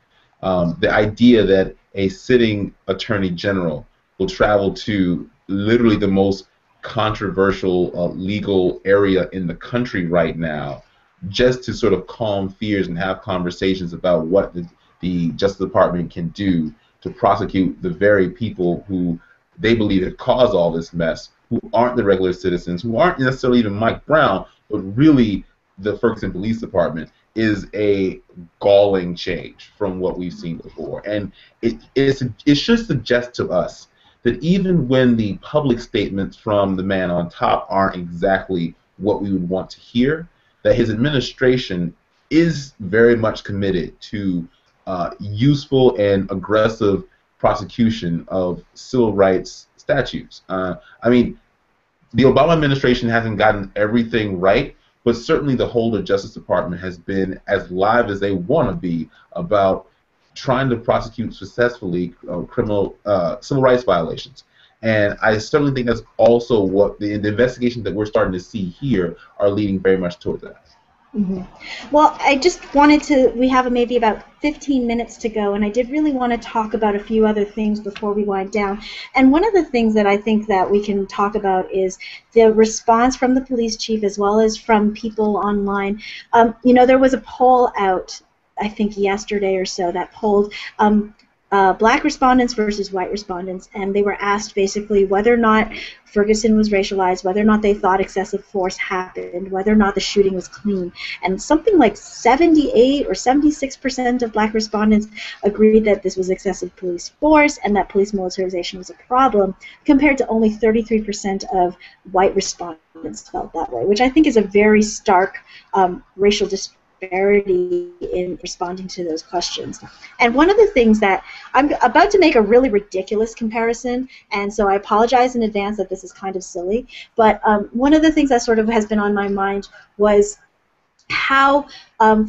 The idea that a sitting attorney general will travel to literally the most controversial legal area in the country right now just to sort of calm fears and have conversations about what the Justice Department can do to prosecute the very people who they believe have caused all this mess, who aren't the regular citizens, who aren't necessarily even Mike Brown, but really the Ferguson Police Department, is a galling change from what we've seen before. And it should suggest to us that even when the public statements from the man on top aren't exactly what we would want to hear, that his administration is very much committed to useful and aggressive prosecution of civil rights statutes. I mean, the Obama administration hasn't gotten everything right, but certainly the Holder Justice Department has been as live as they want to be about trying to prosecute successfully criminal civil rights violations. And I certainly think that's also what the investigations that we're starting to see here are leading very much toward that. Mm-hmm. Well, I just wanted to, we have maybe about 15 minutes to go, and I did really want to talk about a few other things before we wind down. And one of the things that I think that we can talk about is the response from the police chief as well as from people online. There was a poll out, I think yesterday or so, that polled black respondents versus white respondents, and they were asked basically whether or not Ferguson was racialized, whether or not they thought excessive force happened, whether or not the shooting was clean. And something like 78 or 76% of black respondents agreed that this was excessive police force and that police militarization was a problem, compared to only 33% of white respondents felt that way, which I think is a very stark racial disparity in responding to those questions. And one of the things that I'm about to make a really ridiculous comparison, and so I apologize in advance that this is kind of silly, but one of the things that sort of has been on my mind was how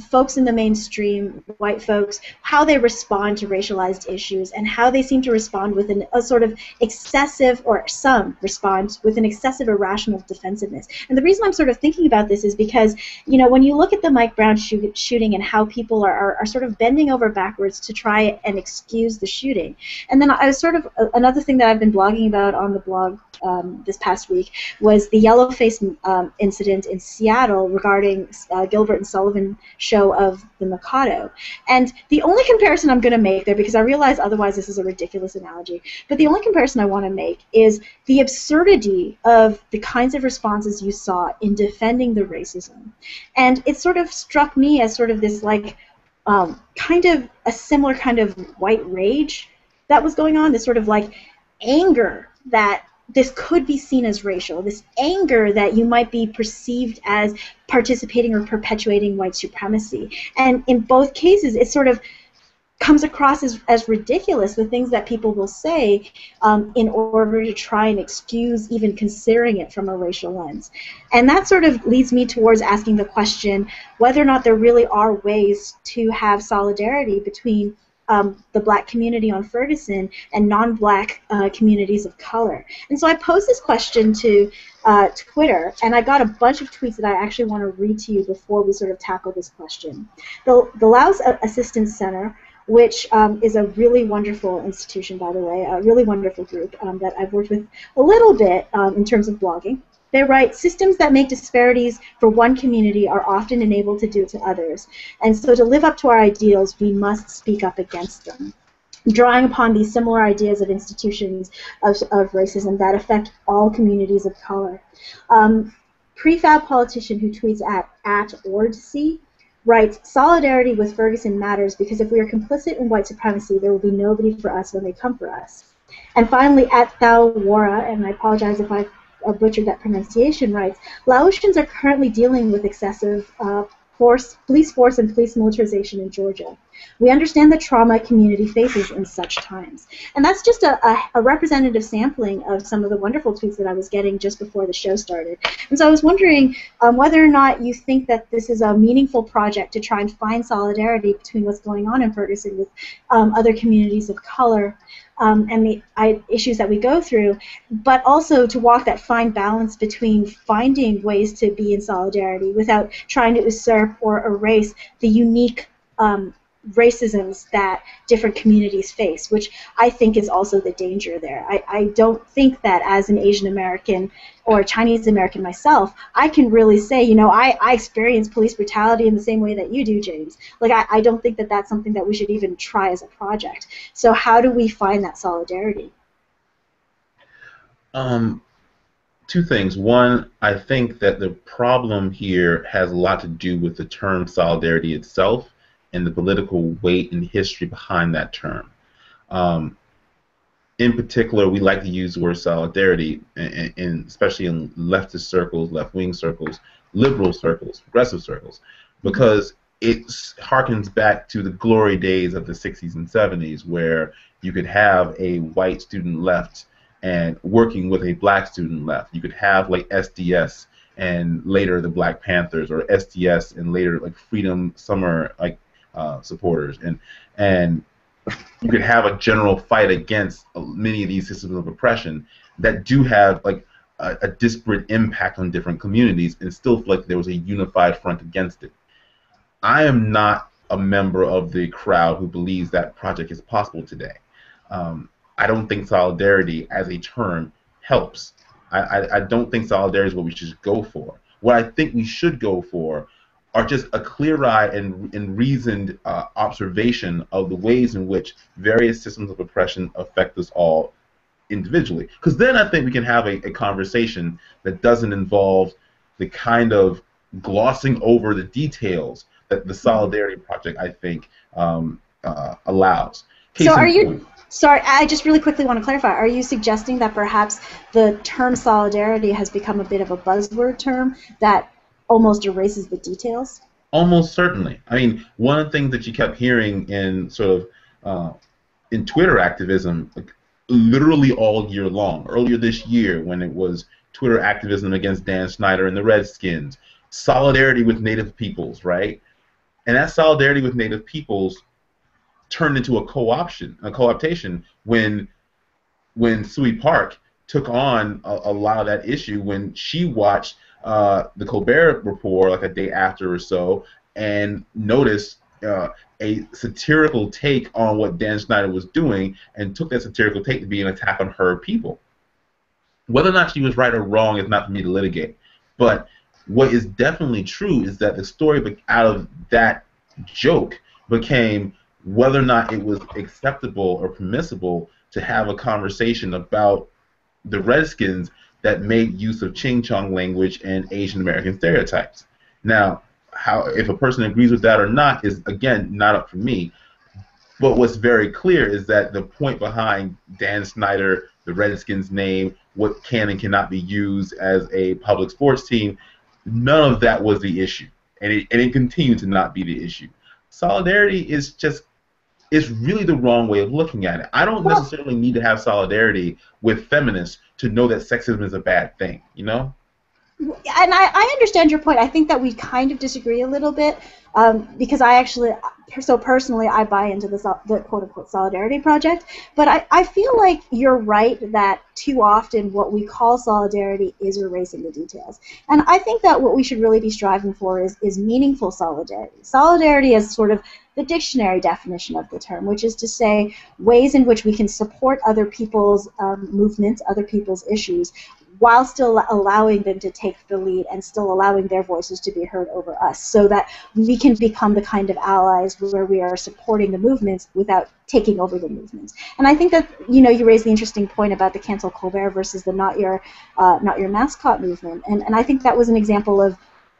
folks in the mainstream, white folks, how they respond to racialized issues and how they seem to respond with a sort of excessive, or some respond with an excessive irrational defensiveness. And the reason I'm sort of thinking about this is because, when you look at the Mike Brown shooting and how people are sort of bending over backwards to try and excuse the shooting. And then I was sort of, another thing that I've been blogging about on the blog this past week was the yellowface incident in Seattle regarding Gilbert and Sullivan show of the Mikado. And the only comparison I'm going to make there, because I realize otherwise this is a ridiculous analogy, but the only comparison I want to make is the absurdity of the kinds of responses you saw in defending the racism. And it sort of struck me as sort of this kind of a similar kind of white rage that was going on, this sort of like anger that this could be seen as racial, this anger that you might be perceived as participating or perpetuating white supremacy. And in both cases, it sort of comes across as ridiculous, the things that people will say in order to try and excuse even considering it from a racial lens. And that sort of leads me towards asking the question whether or not there really are ways to have solidarity between the black community on Ferguson and non-black communities of color. And so I posed this question to Twitter, and I got a bunch of tweets that I actually want to read to you before we sort of tackle this question. The Laos Assistance Center, which is a really wonderful institution, by the way, a really wonderful group that I've worked with a little bit in terms of blogging. They write, systems that make disparities for one community are often enabled to do it to others. And so to live up to our ideals, we must speak up against them. Drawing upon these similar ideas of institutions of racism that affect all communities of color. Prefab politician who tweets at Ordc writes, solidarity with Ferguson matters because if we are complicit in white supremacy, there will be nobody for us when they come for us. And finally, at Thaawara, and I apologize if I butchered that pronunciation, writes, Laotians are currently dealing with excessive police force and police militarization in Georgia. We understand the trauma community faces in such times. And that's just a representative sampling of some of the wonderful tweets that I was getting just before the show started. And so I was wondering whether or not you think that this is a meaningful project to try and find solidarity between what's going on in Ferguson with other communities of color and the issues that we go through, but also to walk that fine balance between finding ways to be in solidarity without trying to usurp or erase the unique racisms that different communities face, which I think is also the danger there. I don't think that as an Asian American or Chinese American myself, I can really say, you know, I experience police brutality in the same way that you do, James. Like, I don't think that that's something that we should even try as a project. So how do we find that solidarity? Two things. One, I think that the problem here has a lot to do with the term solidarity itself and the political weight and history behind that term. In particular, we like to use the word solidarity, especially in leftist circles, left-wing circles, liberal circles, progressive circles, because it harkens back to the glory days of the 60s and 70s, where you could have a white student left and working with a black student left. You could have like SDS and later the Black Panthers, or SDS and later like Freedom Summer supporters, and you could have a general fight against many of these systems of oppression that do have like a disparate impact on different communities, and still feel like there was a unified front against it. I am not a member of the crowd who believes that project is possible today. I don't think solidarity as a term helps. I don't think solidarity is what we should go for. What I think we should go for are just a clear-eyed and reasoned observation of the ways in which various systems of oppression affect us all individually. Because then I think we can have a conversation that doesn't involve the kind of glossing over the details that the Solidarity Project, I think, allows. So are you... Sorry, I just really quickly want to clarify. Are you suggesting that perhaps the term solidarity has become a bit of a buzzword term that almost erases the details? Almost certainly. I mean, one of the things that you kept hearing in sort of in Twitter activism, like, literally all year long. Earlier this year, when it was Twitter activism against Dan Snyder and the Redskins, solidarity with Native peoples, right? And that solidarity with Native peoples turned into a co-optation when Sui Park took on a lot of that issue when she watched the Colbert Report like a day after or so and noticed a satirical take on what Dan Snyder was doing and took that satirical take to be an attack on her people. Whether or not she was right or wrong is not for me to litigate, but what is definitely true is that the story out of that joke became whether or not it was acceptable or permissible to have a conversation about the Redskins that made use of Ching Chong language and Asian American stereotypes. Now, if a person agrees with that or not is, again, not up for me. But what's very clear is that the point behind Dan Snyder, the Redskins name, what can and cannot be used as a public sports team, none of that was the issue. And it continued to not be the issue. Solidarity is just, it's really the wrong way of looking at it. I don't necessarily need to have solidarity with feminists to know that sexism is a bad thing, you know? And I understand your point. I think that we kind of disagree a little bit because I actually, so personally, I buy into the quote-unquote Solidarity Project, but I feel like you're right that too often what we call solidarity is erasing the details. And I think that what we should really be striving for is meaningful solidarity. Solidarity is sort of the dictionary definition of the term, which is to say ways in which we can support other people's movements, other people's issues, while still allowing them to take the lead and still allowing their voices to be heard over us, so that we can become the kind of allies where we are supporting the movements without taking over the movements. And I think that, you know, you raised the interesting point about the cancel Colbert versus the not your mascot movement, and I think that was an example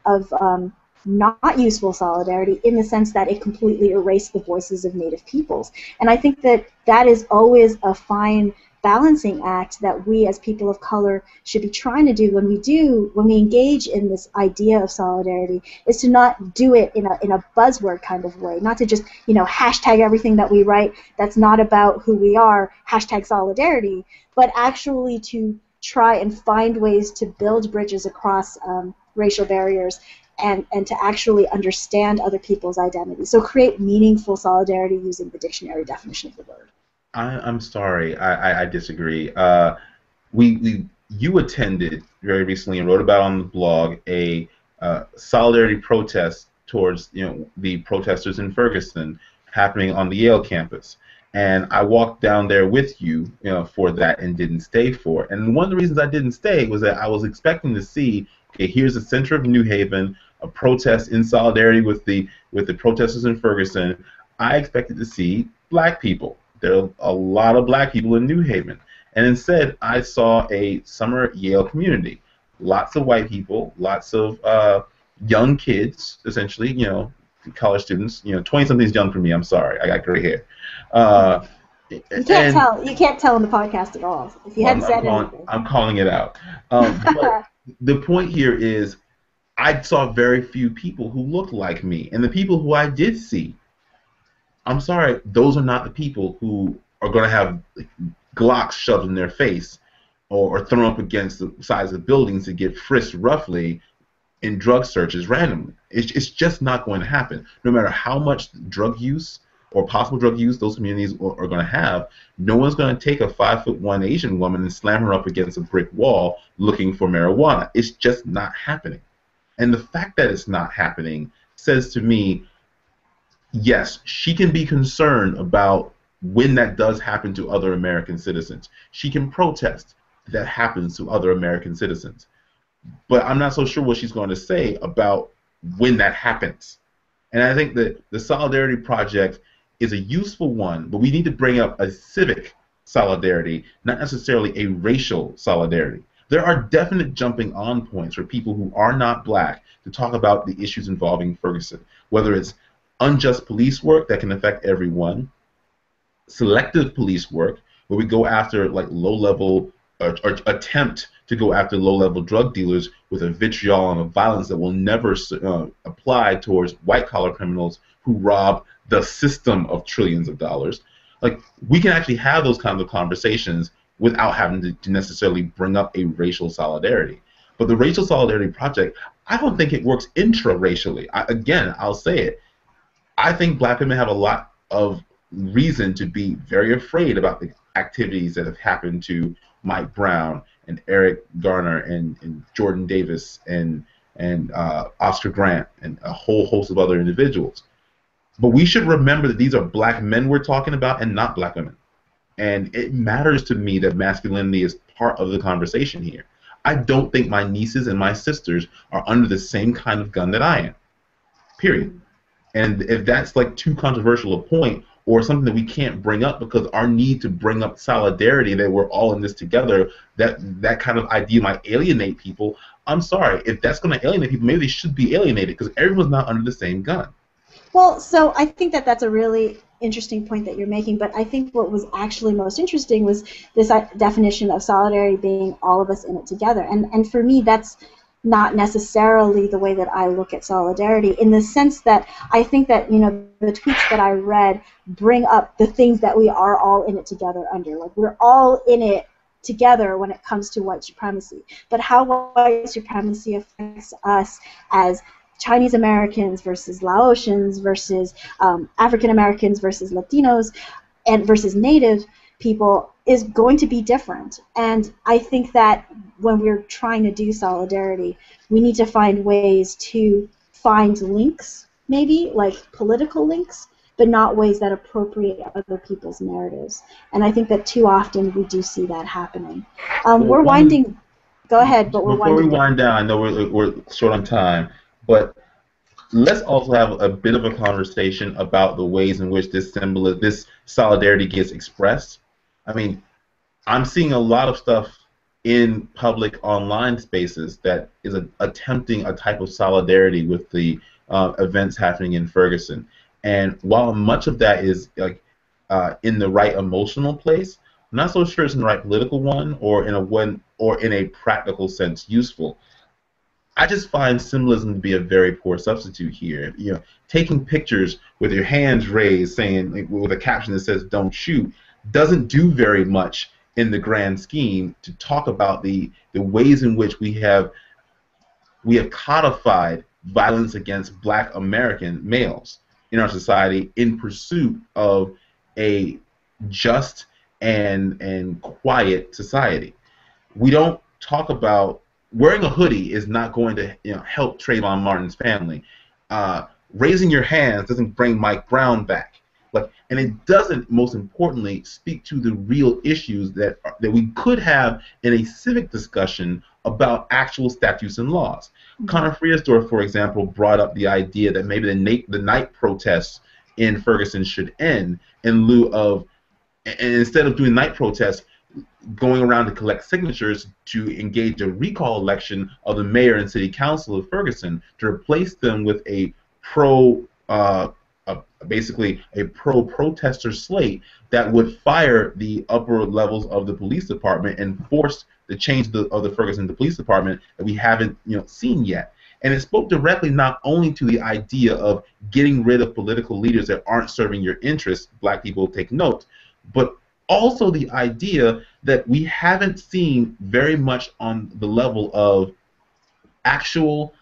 of not useful solidarity in the sense that it completely erased the voices of Native peoples. And I think that that is always a fine balancing act that we as people of color should be trying to do when we engage in this idea of solidarity, is to not do it in a buzzword kind of way, not to just hashtag everything that we write that's not about who we are, hashtag solidarity, but actually to try and find ways to build bridges across racial barriers and to actually understand other people's identities. So create meaningful solidarity using the dictionary definition of the word. I'm sorry, I disagree. You attended very recently and wrote about on the blog a solidarity protest towards the protesters in Ferguson happening on the Yale campus. And I walked down there with you, for that and didn't stay for it. And one of the reasons I didn't stay was that I was expecting to see, okay, here's the center of New Haven, a protest in solidarity with the protesters in Ferguson. I expected to see black people. There are a lot of black people in New Haven. And instead, I saw a summer Yale community. Lots of white people, lots of young kids, essentially, college students. 20-something is young for me. I'm sorry. I got gray hair. You can't tell. You can't tell in the podcast at all. If you hadn't said anything. I'm calling it out. But the point here is, I saw very few people who looked like me, and the people who I did see, I'm sorry, those are not the people who are going to have Glocks shoved in their face or thrown up against the sides of buildings to get frisked roughly in drug searches randomly. It's just not going to happen. No matter how much drug use or possible drug use those communities are going to have, no one's going to take a 5'1" Asian woman and slam her up against a brick wall looking for marijuana. It's just not happening. And the fact that it's not happening says to me, yes, she can be concerned about when that does happen to other American citizens. She can protest that happens to other American citizens. But I'm not so sure what she's going to say about when that happens. And I think that the Solidarity Project is a useful one, but we need to bring up a civic solidarity, not necessarily a racial solidarity. There are definite jumping on points for people who are not black to talk about the issues involving Ferguson, whether it's unjust police work that can affect everyone, selective police work where we go after low-level or attempt to go after low-level drug dealers with a vitriol and a violence that will never apply towards white-collar criminals who rob the system of trillions of dollars. We can actually have those kinds of conversations without having to necessarily bring up a racial solidarity. But the Racial Solidarity Project, I don't think it works intra-racially. Again, I'll say it. I think black women have a lot of reason to be very afraid about the activities that have happened to Mike Brown and Eric Garner and Jordan Davis and Oscar Grant and a whole host of other individuals. But we should remember that these are black men we're talking about and not black women. And it matters to me that masculinity is part of the conversation here. I don't think my nieces and my sisters are under the same kind of gun that I am. Period. And if that's too controversial a point or something that we can't bring up because our need to bring up solidarity, that we're all in this together, that kind of idea might alienate people, I'm sorry. If that's going to alienate people, maybe they should be alienated because everyone's not under the same gun. Well, so I think that that's a really interesting point that you're making, but I think what was actually most interesting was this definition of solidarity being all of us in it together. And for me, that's not necessarily the way that I look at solidarity, in the sense that I think that, the tweets that I read bring up the things that we are all in it together under. We're all in it together when it comes to white supremacy. But how white supremacy affects us as Chinese Americans versus Laotians versus African Americans versus Latinos and versus Native people is going to be different. And I think that when we're trying to do solidarity, we need to find ways to find links, maybe political links, but not ways that appropriate other people's narratives. And I think that too often we do see that happening. We're winding. Go ahead, but we're winding. Before we wind down, I know we're short on time, but let's also have a bit of a conversation about the ways in which this solidarity gets expressed. I mean, I'm seeing a lot of stuff in public online spaces that is attempting a type of solidarity with the events happening in Ferguson. And while much of that is in the right emotional place, I'm not so sure it's in the right political one or in a practical sense useful. I just find symbolism to be a very poor substitute here. Taking pictures with your hands raised, saying like, with a caption that says "Don't shoot," doesn't do very much in the grand scheme to talk about the ways in which we have codified violence against Black American males in our society in pursuit of a just and quiet society. We don't talk about wearing a hoodie is not going to help Trayvon Martin's family. Raising your hands doesn't bring Mike Brown back. And it doesn't, most importantly, speak to the real issues that we could have in a civic discussion about actual statutes and laws. Mm-hmm. Connor Friesdorf, for example, brought up the idea that maybe the night protests in Ferguson should end in lieu of, and instead of doing night protests, going around to collect signatures to engage a recall election of the mayor and city council of Ferguson to replace them with a basically a pro-protester slate that would fire the upper levels of the police department and force the change of the Ferguson Police Department that we haven't seen yet. And it spoke directly not only to the idea of getting rid of political leaders that aren't serving your interests, Black people take note, but also the idea that we haven't seen very much on the level of actual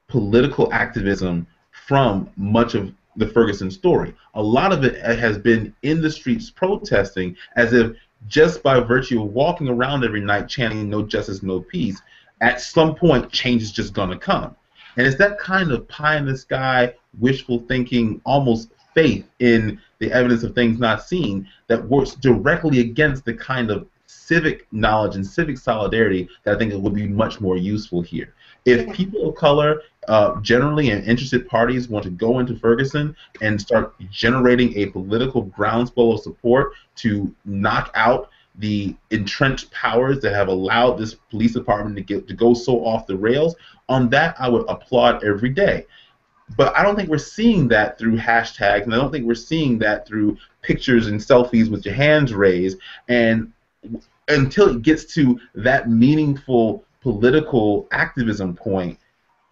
political activism from much of the Ferguson story. A lot of it has been in the streets protesting as if just by virtue of walking around every night chanting "No justice, no peace," at some point change is just going to come. And it's that kind of pie in the sky, wishful thinking, almost faith in the evidence of things not seen that works directly against the kind of civic knowledge and civic solidarity that I think it would be much more useful here. If people of color generally and interested parties want to go into Ferguson and start generating a political groundswell of support to knock out the entrenched powers that have allowed this police department to go so off the rails, on that I would applaud every day. But I don't think we're seeing that through hashtags, and I don't think we're seeing that through pictures and selfies with your hands raised. And until it gets to that meaningful political activism point,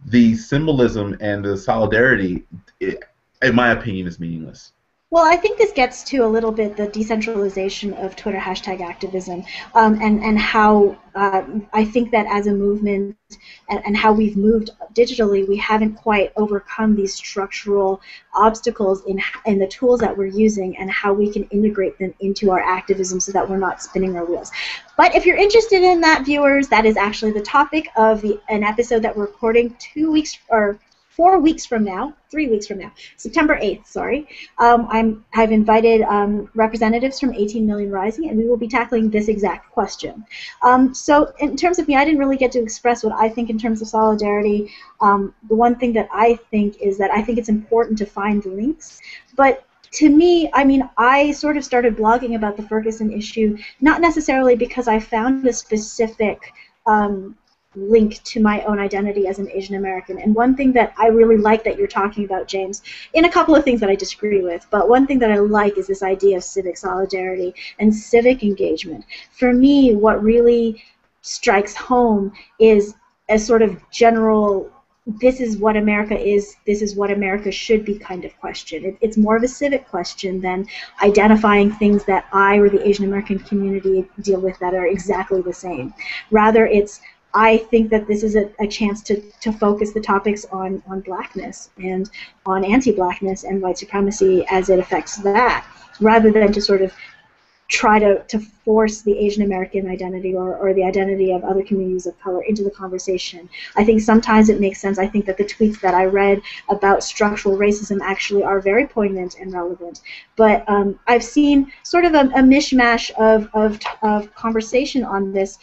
the symbolism and the solidarity, in my opinion, is meaningless. Well, I think this gets to a little bit the decentralization of Twitter hashtag activism, and how I think that as a movement and how we've moved digitally, we haven't quite overcome these structural obstacles in the tools that we're using and how we can integrate them into our activism so that we're not spinning our wheels. But if you're interested in that, viewers, that is actually the topic of an episode that we're recording 4 weeks from now, 3 weeks from now, September 8th, sorry. I've invited representatives from 18 Million Rising, and we will be tackling this exact question. So in terms of me, I didn't really get to express what I think in terms of solidarity. The one thing that I think is that I think it's important to find links, but to me, I mean, I sort of started blogging about the Ferguson issue, not necessarily because I found a specific link to my own identity as an Asian American. And one thing that I really like that you're talking about, James, in a couple of things that I disagree with, but one thing that I like is this idea of civic solidarity and civic engagement. For me, what really strikes home is a sort of general, this is what America is, this is what America should be kind of question. It's more of a civic question than identifying things that I or the Asian American community deal with that are exactly the same. Rather, I think that this is a chance to focus the topics on blackness and on anti-blackness and white supremacy as it affects that, rather than to sort of try to force the Asian American identity or the identity of other communities of color into the conversation. I think sometimes it makes sense. I think that the tweets that I read about structural racism actually are very poignant and relevant. But I've seen sort of a mishmash of conversation on this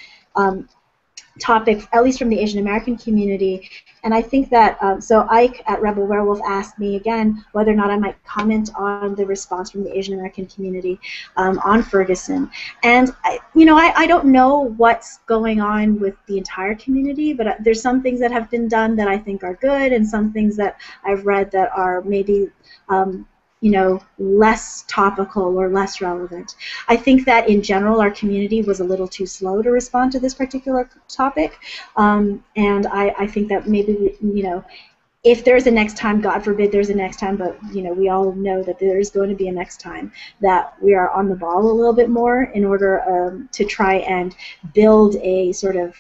topic, at least from the Asian American community, and I think that, so Ike at Rebel Werewolf asked me again whether or not I might comment on the response from the Asian American community on Ferguson, and I don't know what's going on with the entire community, but there's some things that have been done that I think are good, and some things that I've read that are maybe less topical or less relevant. I think that in general our community was a little too slow to respond to this particular topic, and I think that maybe if there's a next time, God forbid there's a next time, but we all know that there's going to be a next time, that we are on the ball a little bit more in order to try and build a sort of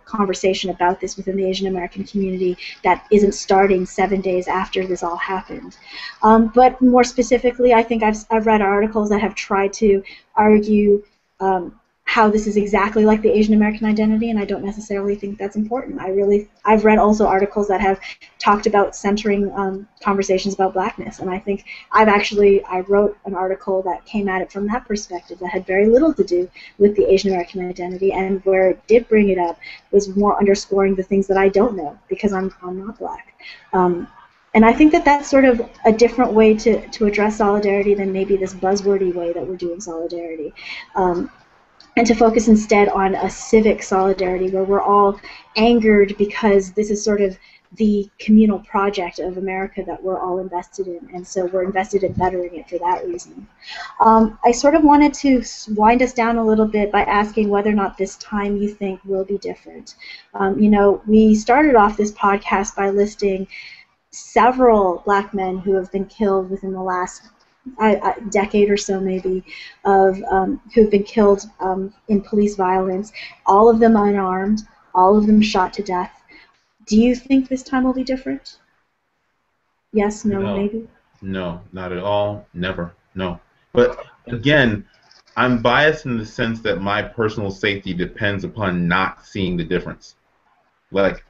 conversation about this within the Asian American community that isn't starting 7 days after this all happened. But more specifically, I think I've read articles that have tried to argue how this is exactly like the Asian American identity, and I don't necessarily think that's important. I've read also articles that have talked about centering conversations about blackness, and I think I wrote an article that came at it from that perspective that had very little to do with the Asian American identity, and where it did bring it up was more underscoring the things that I don't know because I'm not black. And I think that that's sort of a different way to address solidarity than maybe this buzzwordy way that we're doing solidarity. And to focus instead on a civic solidarity where we're all angered because this is sort of the communal project of America that we're all invested in, and so we're invested in bettering it for that reason. I sort of wanted to wind us down a little bit by asking whether or not this time you think will be different. We started off this podcast by listing several black men who have been killed within the last a decade or so maybe who've been killed in police violence, all of them unarmed, all of them shot to death. Do you think this time will be different? Yes, no, maybe? No, not at all, never, no. But again, I'm biased in the sense that my personal safety depends upon not seeing the difference. Like,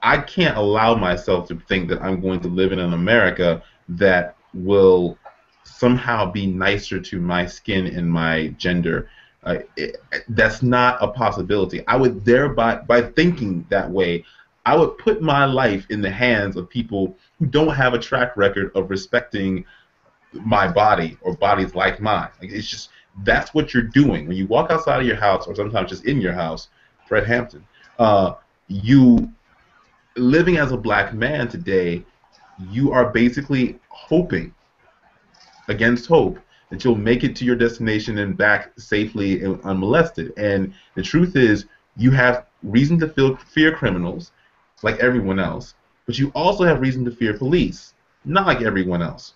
I can't allow myself to think that I'm going to live in an America that will somehow be nicer to my skin and my gender. That's not a possibility. I would by thinking that way, I would put my life in the hands of people who don't have a track record of respecting my body or bodies like mine. Like, it's just, that's what you're doing. When you walk outside of your house, or sometimes just in your house, Fred Hampton, you living as a black man today, you are basically hoping against hope that you'll make it to your destination and back safely and unmolested. And the truth is, you have reason to fear criminals, like everyone else, but you also have reason to fear police, not like everyone else.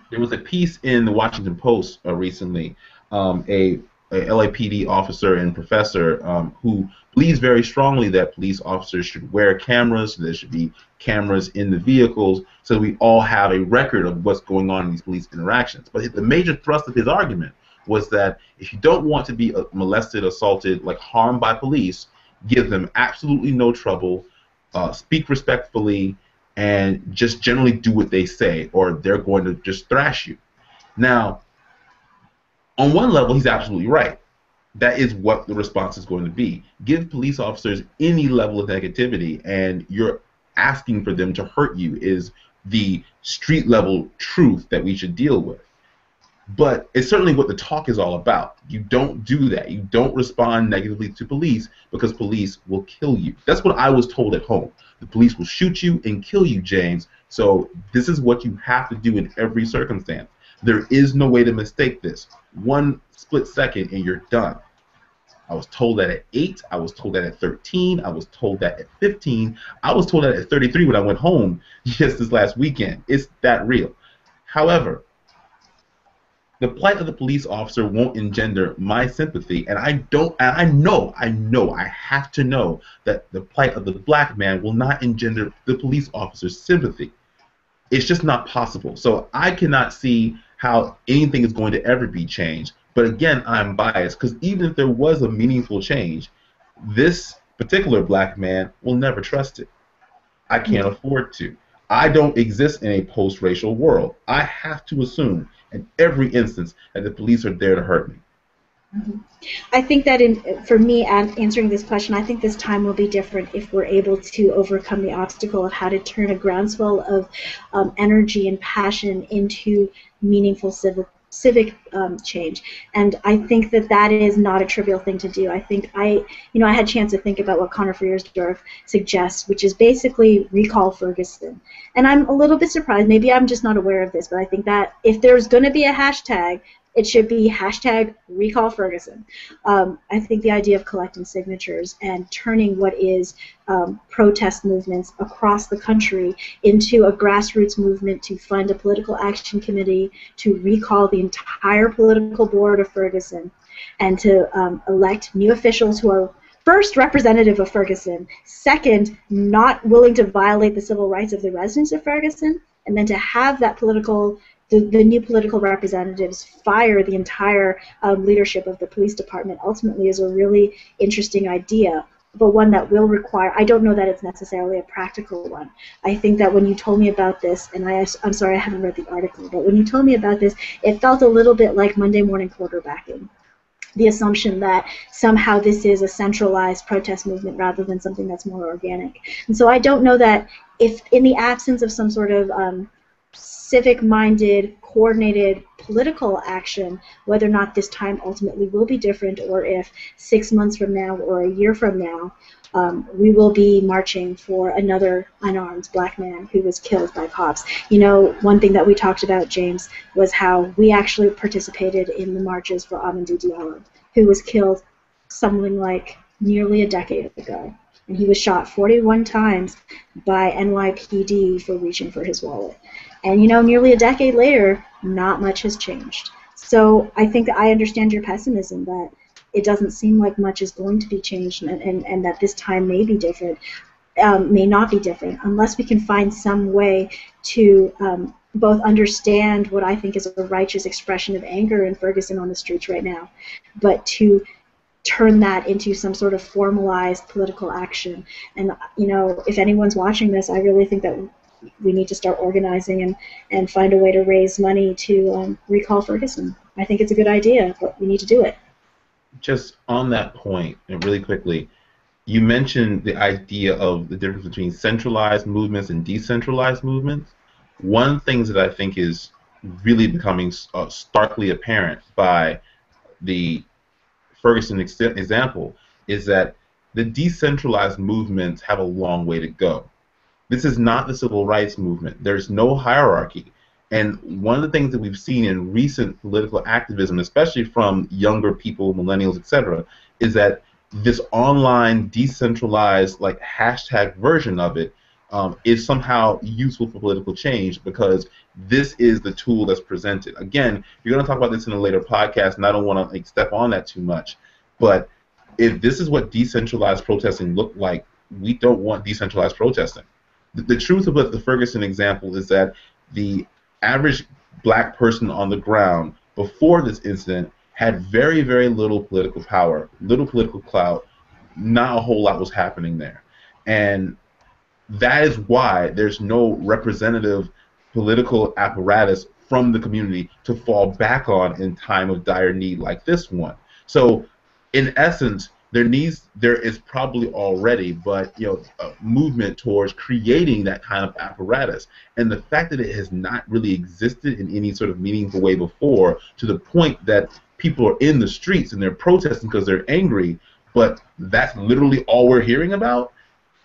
There was a piece in the Washington Post recently, a LAPD officer and professor who believes very strongly that police officers should wear cameras, there should be cameras in the vehicles, so we all have a record of what's going on in these police interactions. But the major thrust of his argument was that if you don't want to be molested, assaulted, like harmed by police, give them absolutely no trouble, speak respectfully, and just generally do what they say, or they're going to just thrash you. Now, on one level, he's absolutely right. That is what the response is going to be. Give police officers any level of negativity, and you're asking for them to hurt you is the street-level truth that we should deal with. But it's certainly what the talk is all about. You don't do that. You don't respond negatively to police because police will kill you. That's what I was told at home. The police will shoot you and kill you, James. So this is what you have to do in every circumstance. There is no way to mistake this. One split second and you're done. I was told that at 8. I was told that at 13. I was told that at 15. I was told that at 33 when I went home just this last weekend. It's that real. However, the plight of the police officer won't engender my sympathy, and I know, I have to know that the plight of the black man will not engender the police officer's sympathy. It's just not possible. So I cannot see how anything is going to ever be changed. But again, I'm biased, because even if there was a meaningful change, this particular black man will never trust it. I can't afford to. I don't exist in a post-racial world. I have to assume in every instance that the police are there to hurt me. I think that for me, answering this question, I think this time will be different if we're able to overcome the obstacle of how to turn a groundswell of energy and passion into meaningful civic change, and I think that that is not a trivial thing to do. I think I had a chance to think about what Connor Friersdorf suggests, which is basically recall Ferguson. And I'm a little bit surprised, maybe I'm just not aware of this, but I think that if there's going to be a hashtag, it should be hashtag recall Ferguson. I think the idea of collecting signatures and turning what is protest movements across the country into a grassroots movement to fund a political action committee, to recall the entire political board of Ferguson, and to elect new officials who are first representative of Ferguson, second not willing to violate the civil rights of the residents of Ferguson, and then to have that the new political representatives fire the entire leadership of the police department ultimately is a really interesting idea, but one that will require, I don't know that it's necessarily a practical one. I think that when you told me about this, and I'm sorry I haven't read the article, but when you told me about this, it felt a little bit like Monday morning quarterbacking. The assumption that somehow this is a centralized protest movement rather than something that's more organic. And so I don't know that if in the absence of some sort of civic-minded, coordinated political action, whether or not this time ultimately will be different, or if 6 months from now or a year from now, we will be marching for another unarmed black man who was killed by cops. You know, one thing that we talked about, James, was how we actually participated in the marches for Amadou Diallo, who was killed something like nearly a decade ago. And he was shot 41 times by NYPD for reaching for his wallet. And, you know, nearly a decade later, not much has changed. So I think that I understand your pessimism that it doesn't seem like much is going to be changed, and that this time may be different, may not be different, unless we can find some way to both understand what I think is a righteous expression of anger in Ferguson on the streets right now, but to turn that into some sort of formalized political action. And, you know, if anyone's watching this, I really think that we need to start organizing and find a way to raise money to recall Ferguson. I think it's a good idea, but we need to do it. Just on that point, and really quickly, you mentioned the idea of the difference between centralized movements and decentralized movements. One thing that I think is really becoming starkly apparent by the Ferguson example is that the decentralized movements have a long way to go. This is not the civil rights movement. There's no hierarchy. And one of the things that we've seen in recent political activism, especially from younger people, millennials, etc., is that this online decentralized like hashtag version of it is somehow useful for political change because this is the tool that's presented. Again, you're going to talk about this in a later podcast, and I don't want to step on that too much. But if this is what decentralized protesting looked like, we don't want decentralized protesting. The truth about the Ferguson example is that the average black person on the ground before this incident had very, very little political power, little political clout. Not a whole lot was happening there. And that is why there's no representative political apparatus from the community to fall back on in time of dire need like this one. So, in essence, there is probably already, but a movement towards creating that kind of apparatus. And the fact that it has not really existed in any sort of meaningful way before, to the point that people are in the streets and they're protesting because they're angry, but that's literally all we're hearing about,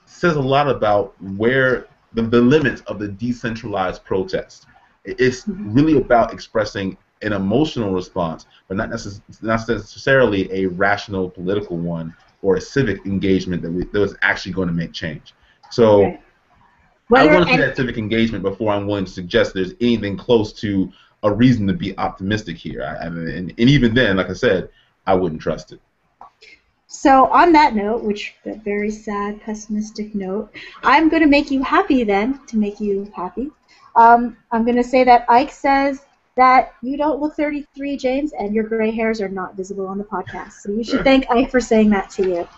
says a lot about where the limits of the decentralized protest. It's really about expressing an emotional response, but not necessarily a rational political one or a civic engagement that was actually going to make change. So I want to see that civic engagement before I'm willing to suggest there's anything close to a reason to be optimistic here. And even then, like I said, I wouldn't trust it. So on that note, that very sad, pessimistic note, I'm going to make you happy then, to make you happy. I'm going to say that Ike says that you don't look 33, James, and your gray hairs are not visible on the podcast. So you should thank Ike for saying that to you.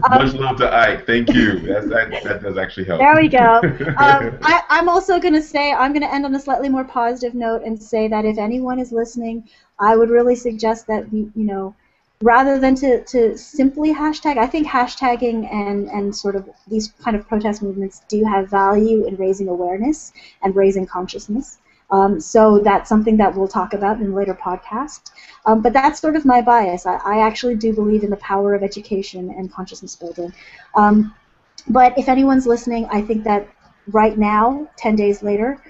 Much love to Ike. Thank you. That does actually help. There we go. I'm also going to say, I'm going to end on a slightly more positive note and say that if anyone is listening, I would really suggest that we, rather than to simply hashtag, I think hashtagging and sort of these kind of protest movements do have value in raising awareness and raising consciousness. So that's something that we'll talk about in a later podcast. But that's sort of my bias. I actually do believe in the power of education and consciousness building. But if anyone's listening, I think that right now, 10 days later,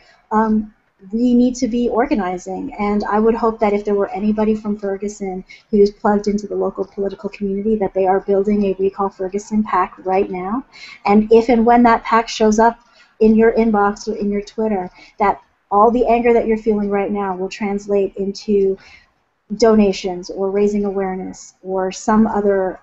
we need to be organizing. And I would hope that if there were anybody from Ferguson who's plugged into the local political community, that they are building a Recall Ferguson PAC right now. And if and when that PAC shows up in your inbox or in your Twitter, that all the anger that you're feeling right now will translate into donations or raising awareness or some other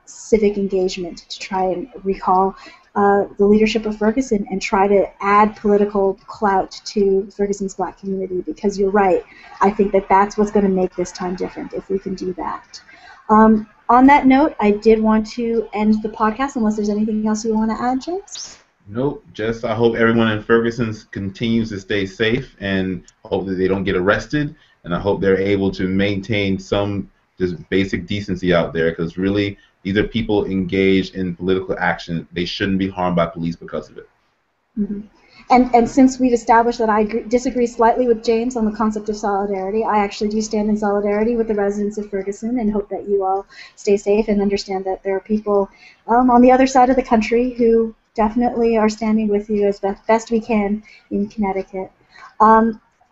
civic engagement to try and recall the leadership of Ferguson and try to add political clout to Ferguson's black community, because you're right. I think that that's what's going to make this time different if we can do that. On that note, I did want to end the podcast unless there's anything else you want to add, James? Nope, just I hope everyone in Ferguson continues to stay safe and hope that they don't get arrested, and I hope they're able to maintain some just basic decency out there, because really these are people engaged in political action. They shouldn't be harmed by police because of it. Mm-hmm. And since we've established that I disagree slightly with James on the concept of solidarity, I actually do stand in solidarity with the residents of Ferguson and hope that you all stay safe and understand that there are people on the other side of the country who definitely are standing with you as best we can in Connecticut.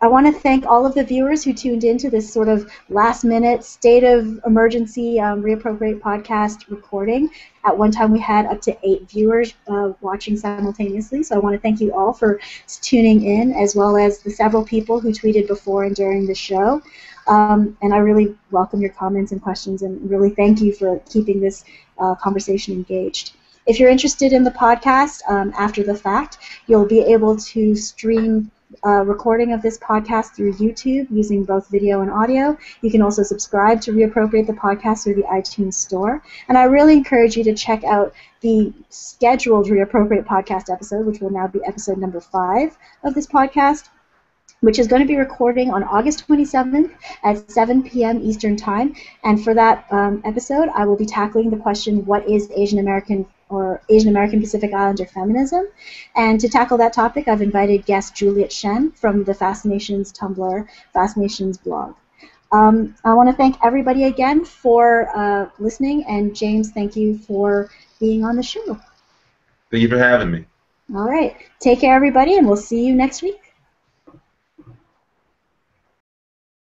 I want to thank all of the viewers who tuned into this sort of last-minute state of emergency Reappropriate podcast recording. At one time we had up to 8 viewers watching simultaneously, so I want to thank you all for tuning in, as well as the several people who tweeted before and during the show. And I really welcome your comments and questions, and really thank you for keeping this conversation engaged. If you're interested in the podcast after the fact, you'll be able to stream recording of this podcast through YouTube using both video and audio. You can also subscribe to Reappropriate the podcast through the iTunes Store. And I really encourage you to check out the scheduled Reappropriate podcast episode, which will now be episode number 5 of this podcast, which is going to be recording on August 27th at 7 p.m. Eastern Time. And for that episode, I will be tackling the question, what is Asian American or Asian American Pacific Islander feminism? And to tackle that topic, I've invited guest Juliet Shen from the Fascinations Tumblr, Fascinations blog. I want to thank everybody again for listening, and James, thank you for being on the show. Thank you for having me. All right. Take care, everybody, and we'll see you next week.